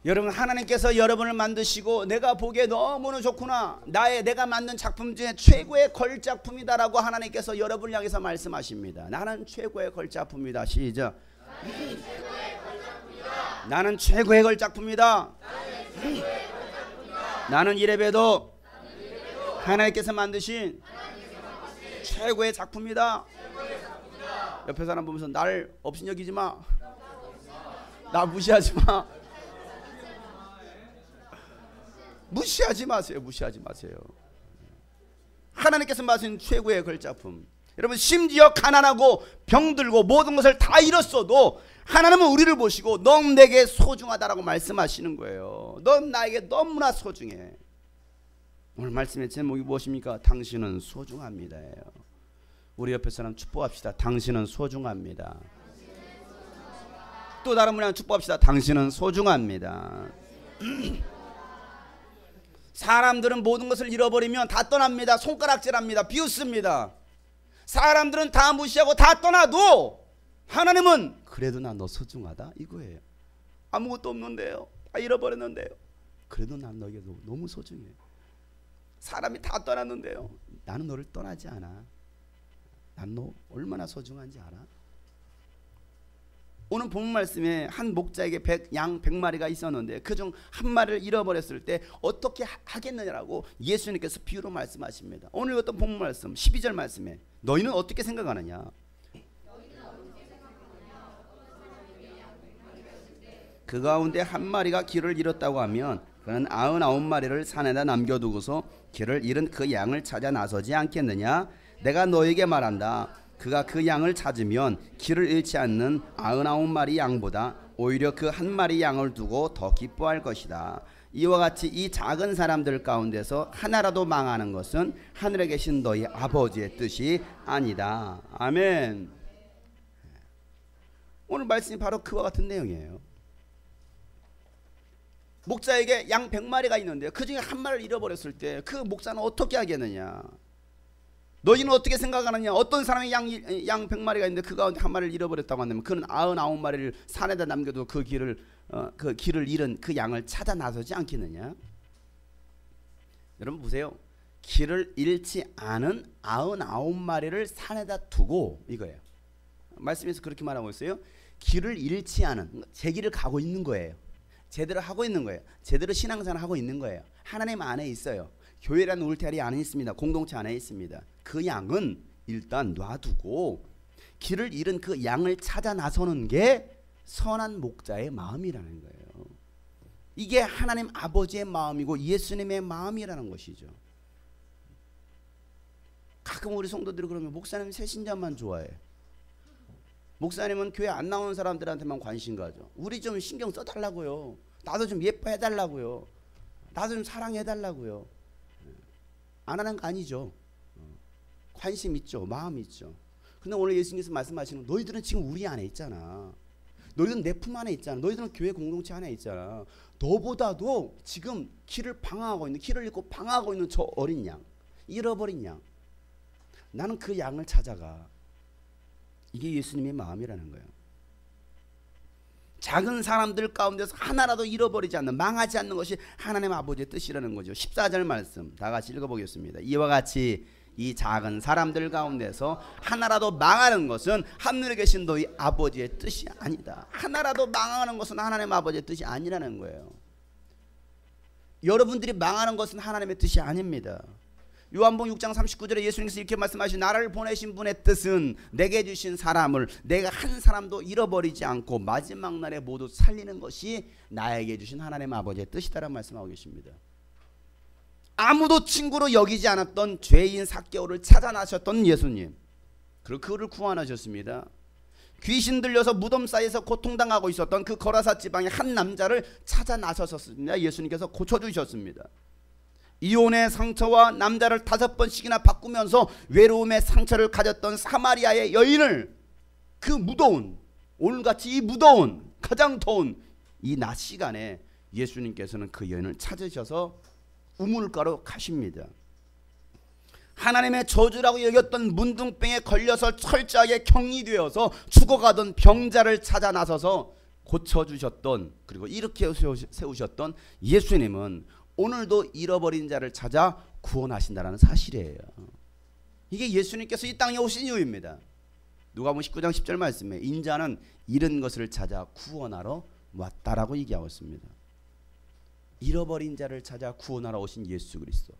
여러분, 하나님께서 여러분을 만드시고 내가 보기에 너무나 좋구나. 내가 만든 작품 중에 최고의 걸작품이다라고 하나님께서 여러분을 향해서 말씀하십니다. 나는 최고의 걸작품이다. 시작. 나는 최고의 걸작품이다. 나는 이래봬도 하나님께서 만드신 최고의 작품이다. 옆에 사람 보면서 나를 업신여기지 마. 나 무시하지 마. 무시하지 마세요. 무시하지 마세요. 하나님께서 말씀하신 최고의 걸작품. 여러분, 심지어 가난하고 병들고 모든 것을 다 잃었어도 하나님은 우리를 보시고 넌 내게 소중하다라고 말씀하시는 거예요. 넌 나에게 너무나 소중해. 오늘 말씀의 제목이 무엇입니까? 당신은 소중합니다. 우리 옆에 사람 축복합시다. 당신은 소중합니다. 또 다른 분이랑 축복합시다. 당신은 소중합니다. 사람들은 모든 것을 잃어버리면 다 떠납니다. 손가락질합니다. 비웃습니다. 사람들은 다 무시하고 다 떠나도 하나님은 그래도 난 너 소중하다 이거예요. 아무것도 없는데요. 다 잃어버렸는데요. 그래도 난 너에게 너무 소중해. 사람이 다 떠났는데요. 나는 너를 떠나지 않아. 난 너 얼마나 소중한지 알아? 오늘 본문 말씀에 한 목자에게 양 100마리가 있었는데 그중 한 마리를 잃어버렸을 때 어떻게 하겠느냐라고 예수님께서 비유로 말씀하십니다. 오늘 어떤 본문 말씀 12절 말씀에 너희는 어떻게 생각하느냐? 그 가운데 한 마리가 길을 잃었다고 하면 그는 99마리를 산에다 남겨두고서 길을 잃은 그 양을 찾아 나서지 않겠느냐? 내가 너에게 말한다. 그가 그 양을 찾으면 길을 잃지 않는 99마리 양보다 오히려 그 한 마리 양을 두고 더 기뻐할 것이다. 이와 같이 이 작은 사람들 가운데서 하나라도 망하는 것은 하늘에 계신 너희 아버지의 뜻이 아니다. 아멘. 오늘 말씀이 바로 그와 같은 내용이에요. 목자에게 양 100마리가 있는데 그 중에 한 마리를 잃어버렸을 때 그 목자는 어떻게 하겠느냐? 너희는 어떻게 생각하느냐? 어떤 사람이 양 100마리가 있는데 그 가운데 한 마리를 잃어버렸다고 한다면 그는 99마리를 산에다 남겨도 그 길을 잃은 그 양을 찾아 나서지 않겠느냐? 여러분 보세요. 길을 잃지 않은 99마리를 산에다 두고 이거예요. 말씀에서 그렇게 말하고 있어요. 길을 잃지 않은, 제 길을 가고 있는 거예요. 제대로 하고 있는 거예요. 제대로 신앙생활을 하고 있는 거예요. 하나님 안에 있어요. 교회라는 울타리 안에 있습니다. 공동체 안에 있습니다. 그 양은 일단 놔두고 길을 잃은 그 양을 찾아 나서는 게 선한 목자의 마음이라는 거예요. 이게 하나님 아버지의 마음이고 예수님의 마음이라는 것이죠. 가끔 우리 성도들이 그러면 목사님 새신자만 좋아해. 목사님은 교회 안 나오는 사람들한테만 관심 가져. 우리 좀 신경 써달라고요. 나도 좀 예뻐해달라고요. 나도 좀 사랑해달라고요. 안 하는 거 아니죠. 관심 있죠. 마음 있죠. 근데 오늘 예수님께서 말씀하시는 너희들은 지금 우리 안에 있잖아. 너희들은 내 품 안에 있잖아. 너희들은 교회 공동체 안에 있잖아. 너보다도 지금 길을 방황하고 있는, 길을 잃고 방황하고 있는 저 어린 양, 잃어버린 양, 나는 그 양을 찾아가. 이게 예수님의 마음이라는 거예요. 작은 사람들 가운데서 하나라도 잃어버리지 않는, 망하지 않는 것이 하나님 아버지의 뜻이라는 거죠. 14절 말씀 다 같이 읽어보겠습니다. 이와 같이 이 작은 사람들 가운데서 하나라도 망하는 것은 하늘에 계신 너희 아버지의 뜻이 아니다. 하나라도 망하는 것은 하나님 아버지의 뜻이 아니라는 거예요. 여러분들이 망하는 것은 하나님의 뜻이 아닙니다. 요한복음 6장 39절에 예수님께서 이렇게 말씀하신 나를 보내신 분의 뜻은 내게 주신 사람을 내가 한 사람도 잃어버리지 않고 마지막 날에 모두 살리는 것이 나에게 주신 하나님 아버지의 뜻이다라고 말씀하고 계십니다. 아무도 친구로 여기지 않았던 죄인 삭개오를 찾아 나셨던 예수님, 그리고 그를 구원하셨습니다. 귀신 들려서 무덤 사이에서 고통당하고 있었던 그 거라사 지방의 한 남자를 찾아 나서셨습니다. 예수님께서 고쳐주셨습니다. 이혼의 상처와 남자를 5번씩이나 바꾸면서 외로움의 상처를 가졌던 사마리아의 여인을, 그 무더운, 오늘같이 이 무더운 가장 더운 이 낮 시간에 예수님께서는 그 여인을 찾으셔서 우물가로 가십니다. 하나님의 저주라고 여겼던 문둥병에 걸려서 철저하게 격리되어서 죽어가던 병자를 찾아 나서서 고쳐주셨던, 그리고 이렇게 세우셨던 예수님은 오늘도 잃어버린 자를 찾아 구원하신다는 사실이에요. 이게 예수님께서 이 땅에 오신 이유입니다. 누가복음 19장 10절 말씀에 인자는 잃은 것을 찾아 구원하러 왔다라고 얘기하고 있습니다. 잃어버린 자를 찾아 구원하러 오신 예수 그리스도.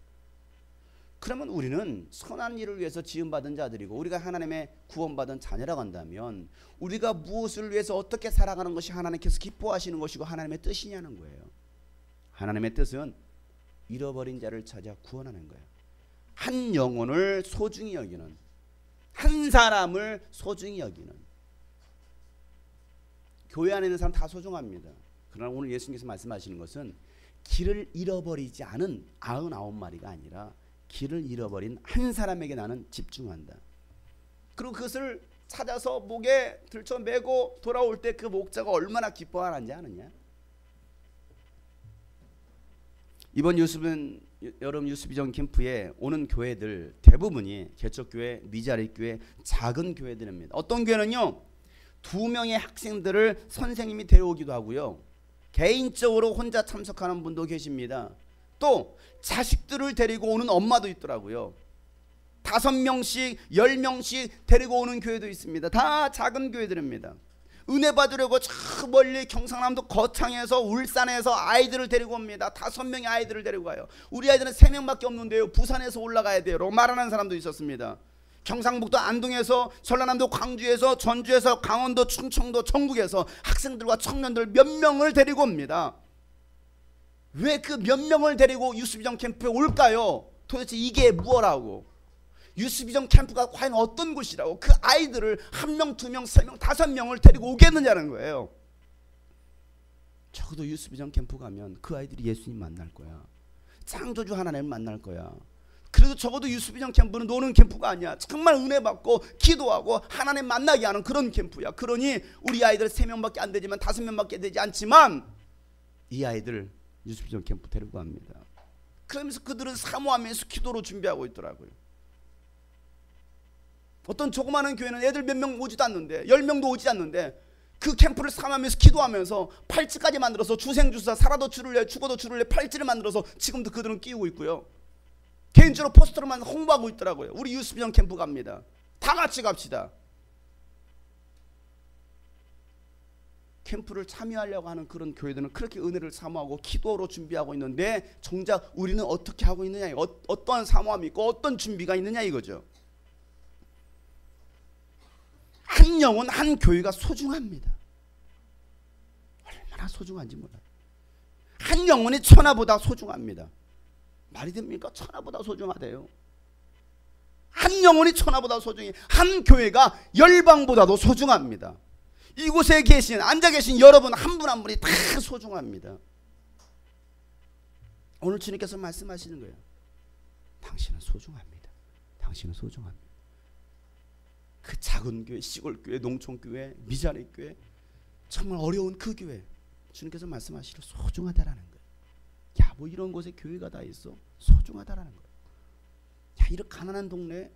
그러면 우리는 선한 일을 위해서 지음받은 자들이고 우리가 하나님의 구원받은 자녀라고 한다면 우리가 무엇을 위해서 어떻게 살아가는 것이 하나님께서 기뻐하시는 것이고 하나님의 뜻이냐는 거예요. 하나님의 뜻은 잃어버린 자를 찾아 구원하는 거예요. 한 영혼을 소중히 여기는, 한 사람을 소중히 여기는. 교회 안에 있는 사람 다 소중합니다. 그러나 오늘 예수님께서 말씀하시는 것은 길을 잃어버리지 않은 99마리가 아니라 길을 잃어버린 한 사람에게 나는 집중한다. 그리고 그것을 찾아서 목에 들쳐 매고 돌아올 때 그 목자가 얼마나 기뻐하는지 아느냐? 이번 여름 유스비전 캠프에 오는 교회들 대부분이 개척교회, 미자립교회, 작은 교회들입니다. 어떤 교회는요 2명의 학생들을 선생님이 데려오기도 하고요, 개인적으로 혼자 참석하는 분도 계십니다. 또 자식들을 데리고 오는 엄마도 있더라고요. 5명씩 10명씩 데리고 오는 교회도 있습니다. 다 작은 교회들입니다. 은혜 받으려고 저 멀리 경상남도 거창에서 울산에서 아이들을 데리고 옵니다. 5명의 아이들을 데리고 가요. 우리 아이들은 3명밖에 없는데요, 부산에서 올라가야 돼요 라고 말하는 사람도 있었습니다. 경상북도 안동에서, 전라남도 광주에서, 전주에서, 강원도, 충청도, 전국에서 학생들과 청년들 몇 명을 데리고 옵니다. 왜 그 몇 명을 데리고 유스비전 캠프에 올까요? 도대체 이게 무엇라고? 유스비전 캠프가 과연 어떤 곳이라고 그 아이들을 1명, 2명, 3명, 5명을 데리고 오겠느냐는 거예요. 적어도 유스비전 캠프 가면 그 아이들이 예수님 만날 거야. 창조주 하나님을 만날 거야. 그래도 적어도 유스비전 캠프는 노는 캠프가 아니야. 정말 은혜 받고 기도하고 하나님 만나게 하는 그런 캠프야. 그러니 우리 아이들 3명밖에 안 되지만 5명밖에 되지 않지만 이 아이들 유스비전 캠프 데리고 갑니다. 그러면서 그들은 사모하면서 기도로 준비하고 있더라고요. 어떤 조그마한 교회는 애들 몇 명 오지도 않는데 10명도 오지 않는데 그 캠프를 사모하면서 기도하면서 팔찌까지 만들어서 주생주사, 살아도 주를 내 죽어도 주를 내 팔찌를 만들어서 지금도 그들은 끼우고 있고요. 개인적으로 포스터로만 홍보하고 있더라고요. 우리 유스비전 캠프 갑니다. 다 같이 갑시다. 캠프를 참여하려고 하는 그런 교회들은 그렇게 은혜를 사모하고 기도로 준비하고 있는데 정작 우리는 어떻게 하고 있느냐, 어떠한 사모함이 있고 어떤 준비가 있느냐 이거죠. 한 영혼, 한 교회가 소중합니다. 얼마나 소중한지 몰라요. 한 영혼이 천하보다 소중합니다. 말이 됩니까? 천하보다 소중하대요. 한 영혼이 천하보다 소중해. 한 교회가 열방보다도 소중합니다. 이곳에 계신, 앉아 계신 여러분 한 분 한 분이 다 소중합니다. 오늘 주님께서 말씀하시는 거예요. 당신은 소중합니다. 당신은 소중합니다. 그 작은 교회, 시골 교회, 농촌 교회, 미자리 교회, 정말 어려운 그 교회, 주님께서 말씀하시기를 소중하다라는 거예요. 야, 뭐 이런 곳에 교회가 다 있어? 소중하다라는 거예요. 야, 이런 가난한 동네에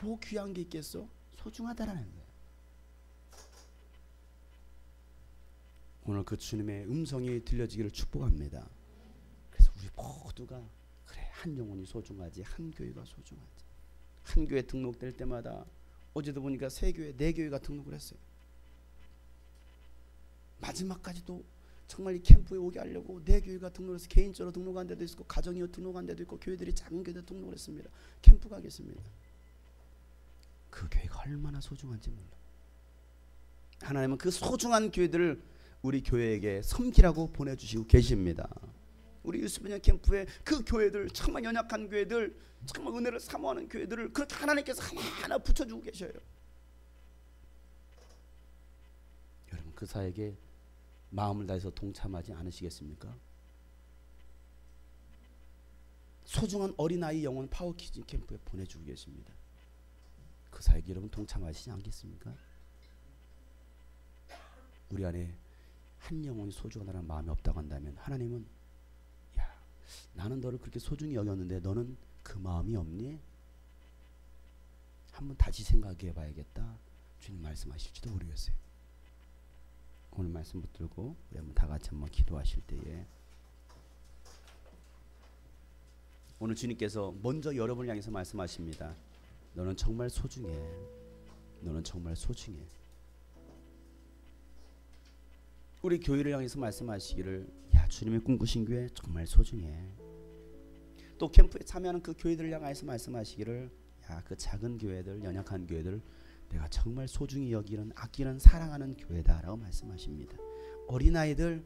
뭐 귀한 게 있겠어? 소중하다라는 거예요. 오늘 그 주님의 음성이 들려지기를 축복합니다. 그래서 우리 모두가 그래, 한 영혼이 소중하지, 한 교회가 소중하지. 한 교회 등록될 때마다 어제도 보니까 3교회, 4교회가 등록을 했어요. 마지막까지도 정말 이 캠프에 오게 하려고 4교회가 등록해서 개인적으로 등록한 데도 있고 가정이어 등록한 데도 있고 교회들이 작은 교회도 등록을 했습니다. 캠프 가겠습니다. 그 교회가 얼마나 소중한지 몰라. 하나님은 그 소중한 교회들을 우리 교회에게 섬기라고 보내주시고 계십니다. 우리 유스분야 캠프에 그 교회들, 정말 연약한 교회들, 정말 은혜를 사모하는 교회들을 그렇게 하나님께서 하나하나 붙여주고 계셔요. 여러분 그 사에게 마음을 다해서 동참하지 않으시겠습니까? 소중한 어린아이 영혼 파워키즈 캠프에 보내주고 계십니다. 그 사에게 여러분 동참하시지 않겠습니까? 우리 안에 한 영혼이 소중하다는 마음이 없다고 한다면 하나님은 야, 나는 너를 그렇게 소중히 여겼는데 너는 그 마음이 없니? 한번 다시 생각해 봐야겠다. 주님 말씀하실지도 모르겠어요. 오늘 말씀 붙들고 우리 한번 다 같이 한번 기도하실 때에 오늘 주님께서 먼저 여러분을 향해서 말씀하십니다. 너는 정말 소중해. 너는 정말 소중해. 우리 교회를 향해서 말씀하시기를 야, 주님의 꿈꾸신 교회 정말 소중해. 또 캠프에 참여하는 그 교회들을 향해서 말씀하시기를 야, 그 작은 교회들, 연약한 교회들 내가 정말 소중히 여기는, 아끼는, 사랑하는 교회다라고 말씀하십니다. 어린아이들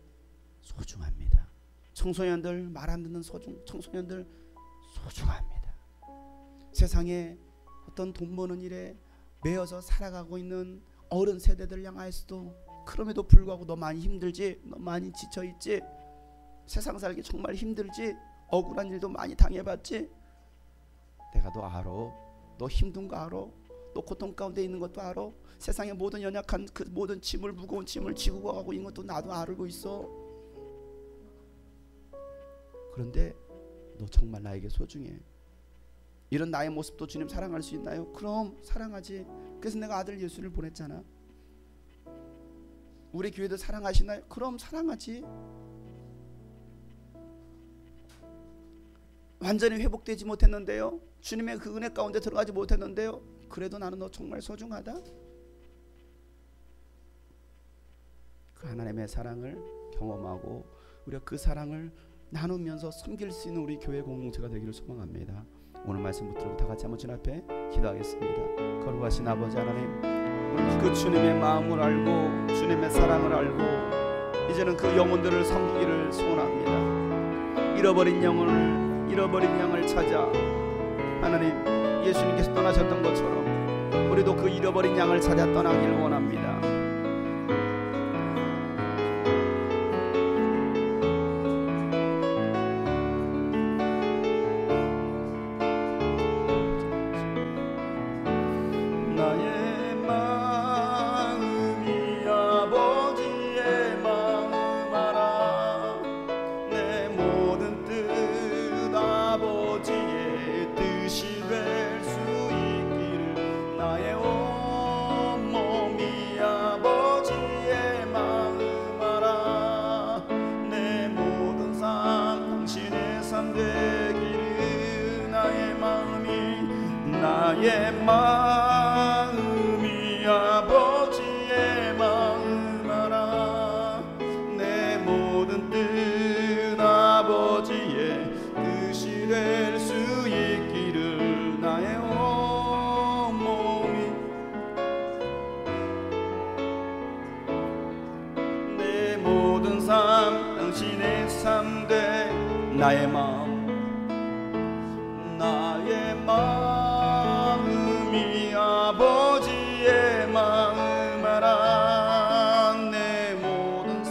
소중합니다. 청소년들, 말 안 듣는 청소년들 소중합니다. 세상에 어떤 돈 버는 일에 매여서 살아가고 있는 어른 세대들 향하여서도 그럼에도 불구하고 너 많이 힘들지? 너 많이 지쳐있지? 세상 살기 정말 힘들지? 억울한 일도 많이 당해봤지? 내가 너 알아. 너 힘든 거 알아. 너 고통 가운데 있는 것도 알아. 세상의 모든 연약한 그 모든 짐을, 무거운 짐을 지고 가고 있는 것도 나도 알고 있어. 그런데 너 정말 나에게 소중해. 이런 나의 모습도 주님 사랑할 수 있나요? 그럼 사랑하지. 그래서 내가 아들 예수를 보냈잖아. 우리 교회도 사랑하시나요? 그럼 사랑하지. 완전히 회복되지 못했는데요, 주님의 그 은혜 가운데 들어가지 못했는데요, 그래도 나는 너 정말 소중하다. 그 하나님의 사랑을 경험하고 우리가 그 사랑을 나누면서 섬길 수 있는 우리 교회 공동체가 되기를 소망합니다. 오늘 말씀 붙들고 다 같이 한번 주님 앞에 기도하겠습니다. 거룩하신 아버지 하나님, 그 주님의 마음을 알고 주님의 사랑을 알고 이제는 그 영혼들을 섬기기를 소원합니다. 잃어버린 양을 찾아 하나님, 예수님께서 떠나셨던 것처럼 우리도 그 잃어버린 양을 찾아 떠나기를 원합니다. 나의 마음이 아버지의 마음 알아. 내 모든 뜻 아버지의 뜻이 될 수 있기를 나의 온몸이 내 모든 삶 당신의 나의 마음이 아버지의 마음 알아. 내 모든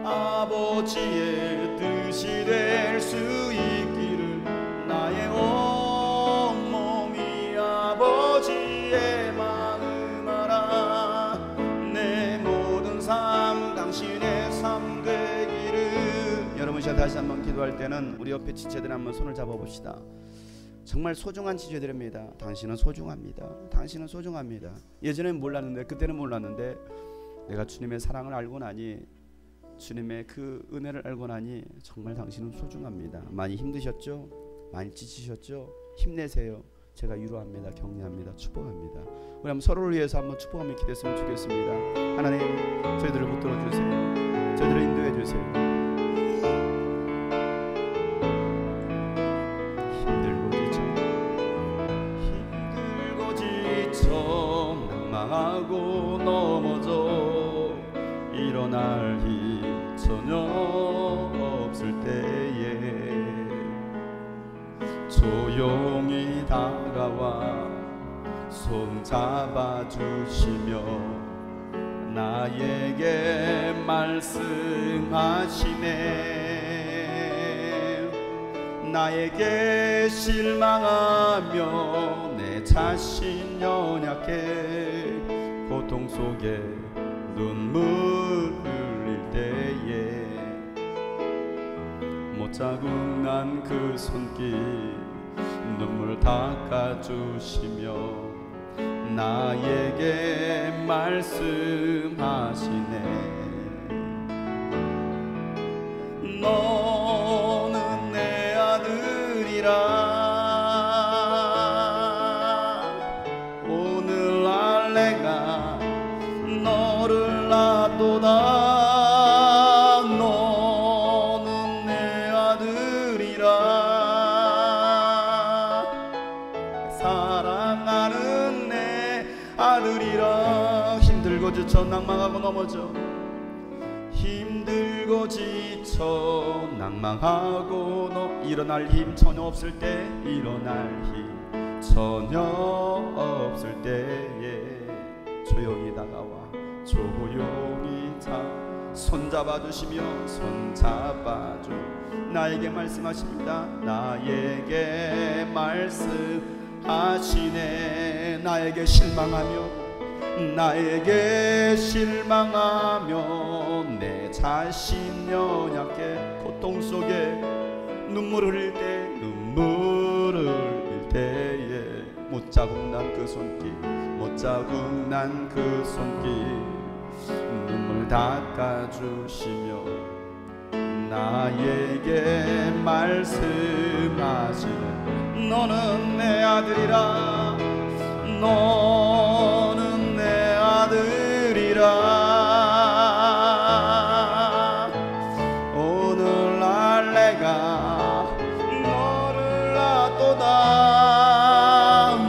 아버지의 뜻이 될 수 있기를. 나의 온몸이 아버지의 마음 알아. 내 모든 삶 당신의 삶 되기를. 여러분, 제가 다시 한번 기도할 때는 우리 옆에 지체들 한번 손을 잡아봅시다. 정말 소중한 지체들입니다. 당신은 소중합니다. 당신은 소중합니다. 예전엔 몰랐는데, 그때는 몰랐는데, 내가 주님의 사랑을 알고 나니, 주님의 그 은혜를 알고 나니 정말 당신은 소중합니다. 많이 힘드셨죠? 많이 지치셨죠? 힘내세요. 제가 위로합니다. 격려합니다. 축복합니다. 우리 한번 서로를 위해서 한번 축복하며 기도했으면 좋겠습니다. 하나님, 저희들을 붙들어 주세요. 저희들을 인도해 주세요. 낭망하고 넘어져 일어날 힘 전혀 없을 때에 조용히 다가와 손 잡아주시며 나에게 말씀하시네. 나에게 실망하며 내 자신 연약해 고통 속에 눈물 흘릴 때에 못자국 난 그 손길 눈물 닦아주시며 나에게 말씀하시네. 너는 내 아들이라. 오늘날 내가 너를 낳도다. 너는 내 아들이라. 사랑하는 내 아들이라. 힘들고 지쳐 낭망하고 넘어져 힘들고 지쳐 낭망하고 일어날 힘 전혀 없을 때 일어날 힘 전혀 없을 때에 조용히 다가와 조용히 손잡아주시며 손잡아줘 나에게 말씀하십니다. 나에게 말씀하시네. 나에게 실망하며 내 자신 연약해 고통 속에 눈물을 흘릴 때에 못자국 난 그 손길 눈물 닦아주시며 나에게 말씀하시네. 너는 내 아들이라. 너는 내 아들이라. 오늘날 내가 너를 낳도다.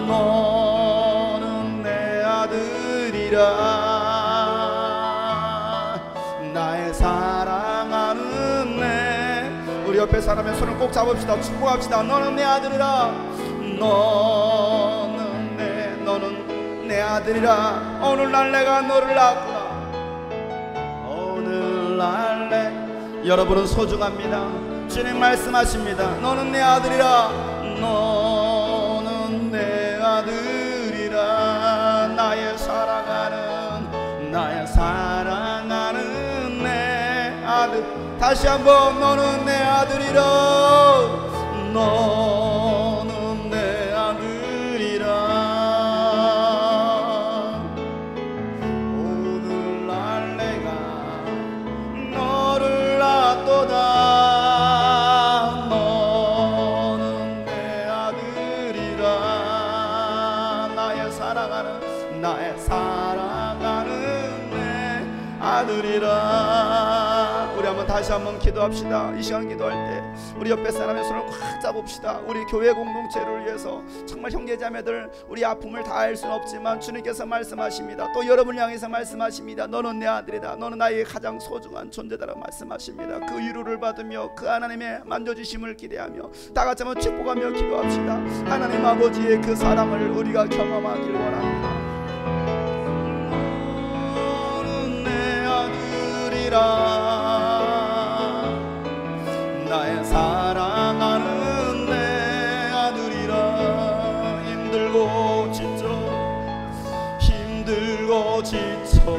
너는 내 아들이라. 나의 사랑하는 내. 우리 옆에 사람의 손을 꼭 잡읍시다. 축복합시다. 너는 내 아들이라. 너는 내 아들이라. 오늘날 내가 너를 낳았구나. 오늘날 여러분은 소중합니다. 주님 말씀하십니다. 너는 내 아들이라. 너는 내 아들이라. 나의 사랑하는 내 아들. 다시 한번 너는 내 아들이라. 너는 내 아들이라. 오늘날 내가 너를 낳도다. 너는 내 아들이라. 나의 사랑하는 내 아들이라. 우리 우리 한번 다시 한번 기도합시다. 이 시간 기도할 때 우리 옆에 사람의 손을 꽉 잡읍시다. 우리 교회 공동체를 위해서 정말 형제자매들 우리 아픔을 다 알 수는 없지만 주님께서 말씀하십니다. 또 여러분을 향해서 말씀하십니다. 너는 내 아들이다. 너는 나의 가장 소중한 존재다라고 말씀하십니다. 그 위로를 받으며 그 하나님의 만져주심을 기대하며 다 같이 한번 축복하며 기도합시다. 하나님 아버지의 그 사랑을 우리가 경험하길 원합니다. 너는 내 아들이라. 나의 사랑하는 내 아들이라. 힘들고 지쳐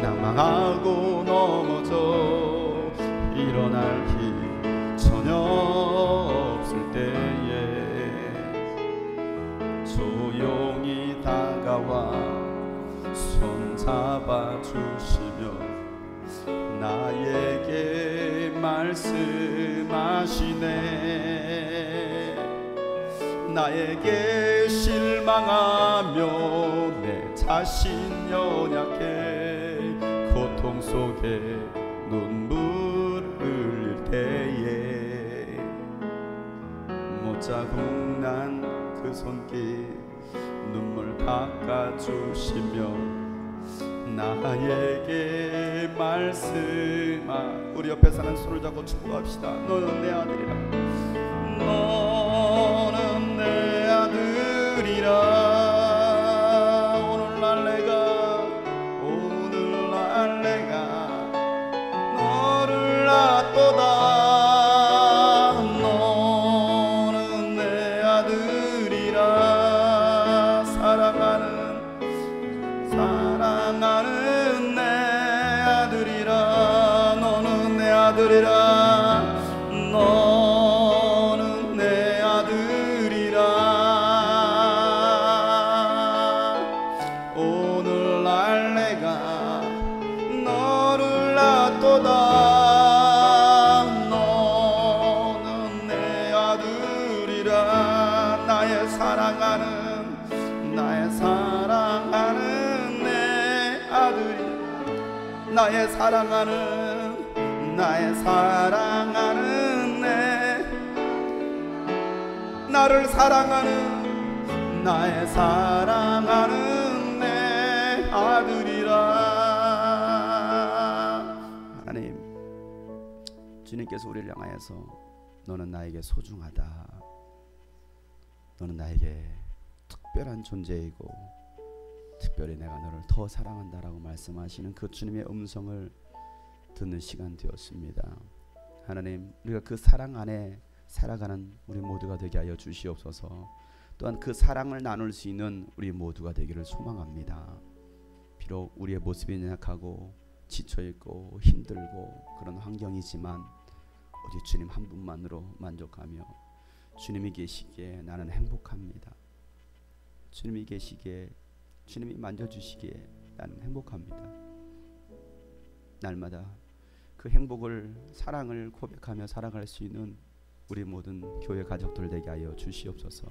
낭망하고 넘어져 일어날 힘 전혀 없을 때에 조용히 다가와 손 잡아주시며 나에게 말씀하시네. 나에게 실망하며 내 자신 연약해 고통 속에 눈물을 흘릴 때에 못자국 난 그 손길 눈물 닦아주시며 나에게 우리 옆에 사는 손을 잡고 축복합시다. 너는 내 아들이라. 너는 내 아들이라. 오늘날 내가 너를 낳도다. 너는 내 아들이라. 사랑하는 내 아들이라. 너는 내 아들이라. 너는 내 아들이라. 오늘날 내가 너를 낳도다. 너는 내 아들이라. 나의 사랑하는 내 아들이. 나의 사랑하는 나를 사랑하는 나의 사랑하는 내 아들이라. 하나님, 주님께서 우리를 향하여서 너는 나에게 소중하다. 너는 나에게 특별한 존재이고 특별히 내가 너를 더 사랑한다라고 말씀하시는 그 주님의 음성을 듣는 시간 되었습니다. 하나님, 우리가 그 사랑 안에 살아가는 우리 모두가 되게 하여 주시옵소서. 또한 그 사랑을 나눌 수 있는 우리 모두가 되기를 소망합니다. 비록 우리의 모습이 연약하고 지쳐있고 힘들고 그런 환경이지만 오직 주님 한 분만으로 만족하며 주님이 계시기에 나는 행복합니다. 주님이 계시기에, 주님이 만져주시기에 나는 행복합니다. 날마다 그 행복을, 사랑을 고백하며 살아갈 수 있는 우리 모든 교회 가족들 되게 하여 주시옵소서.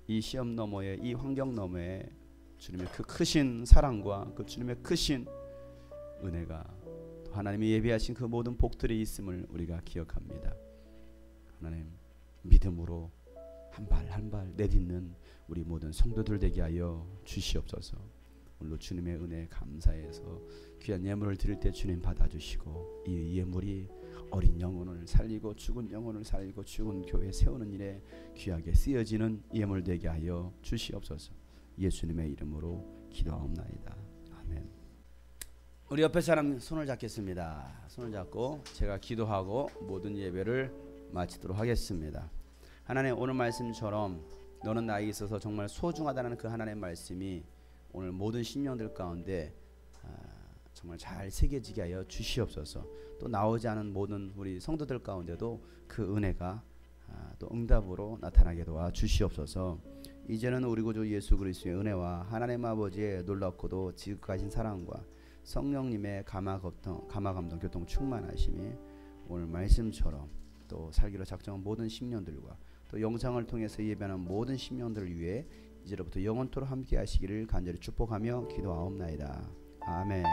이 시험 너머에, 이 환경 너머에 주님의 그 크신 사랑과 그 주님의 크신 은혜가, 또 하나님이 예비하신 그 모든 복들이 있음을 우리가 기억합니다. 하나님, 믿음으로 한 발 한 발 내딛는 우리 모든 성도들 되게 하여 주시옵소서. 오늘도 주님의 은혜에 감사해서 귀한 예물을 드릴 때 주님 받아주시고, 이 예물이 어린 영혼을 살리고 죽은 영혼을 살리고 죽은 교회 세우는 일에 귀하게 쓰여지는 예물 되게 하여 주시옵소서. 예수님의 이름으로 기도하옵나이다. 아멘. 우리 옆에 사람 손을 잡겠습니다. 손을 잡고 제가 기도하고 모든 예배를 마치도록 하겠습니다. 하나님, 오늘 말씀처럼 너는 나에게 있어서 정말 소중하다는 그 하나님의 말씀이 오늘 모든 심령들 가운데 정말 잘 새겨지게 하여 주시옵소서. 또 나오지 않은 모든 우리 성도들 가운데도 그 은혜가 또 응답으로 나타나게 도와 주시옵소서. 이제는 우리 구주 예수 그리스도의 은혜와 하나님 아버지의 놀랍고도 지극하신 사랑과 성령님의 감화감동 교통 충만하심이 오늘 말씀처럼 또 살기로 작정한 모든 심령들과 또 영상을 통해서 예배하는 모든 심령들을 위해 이제로부터 영원토록 함께 하시기를 간절히 축복하며 기도하옵나이다. 아멘.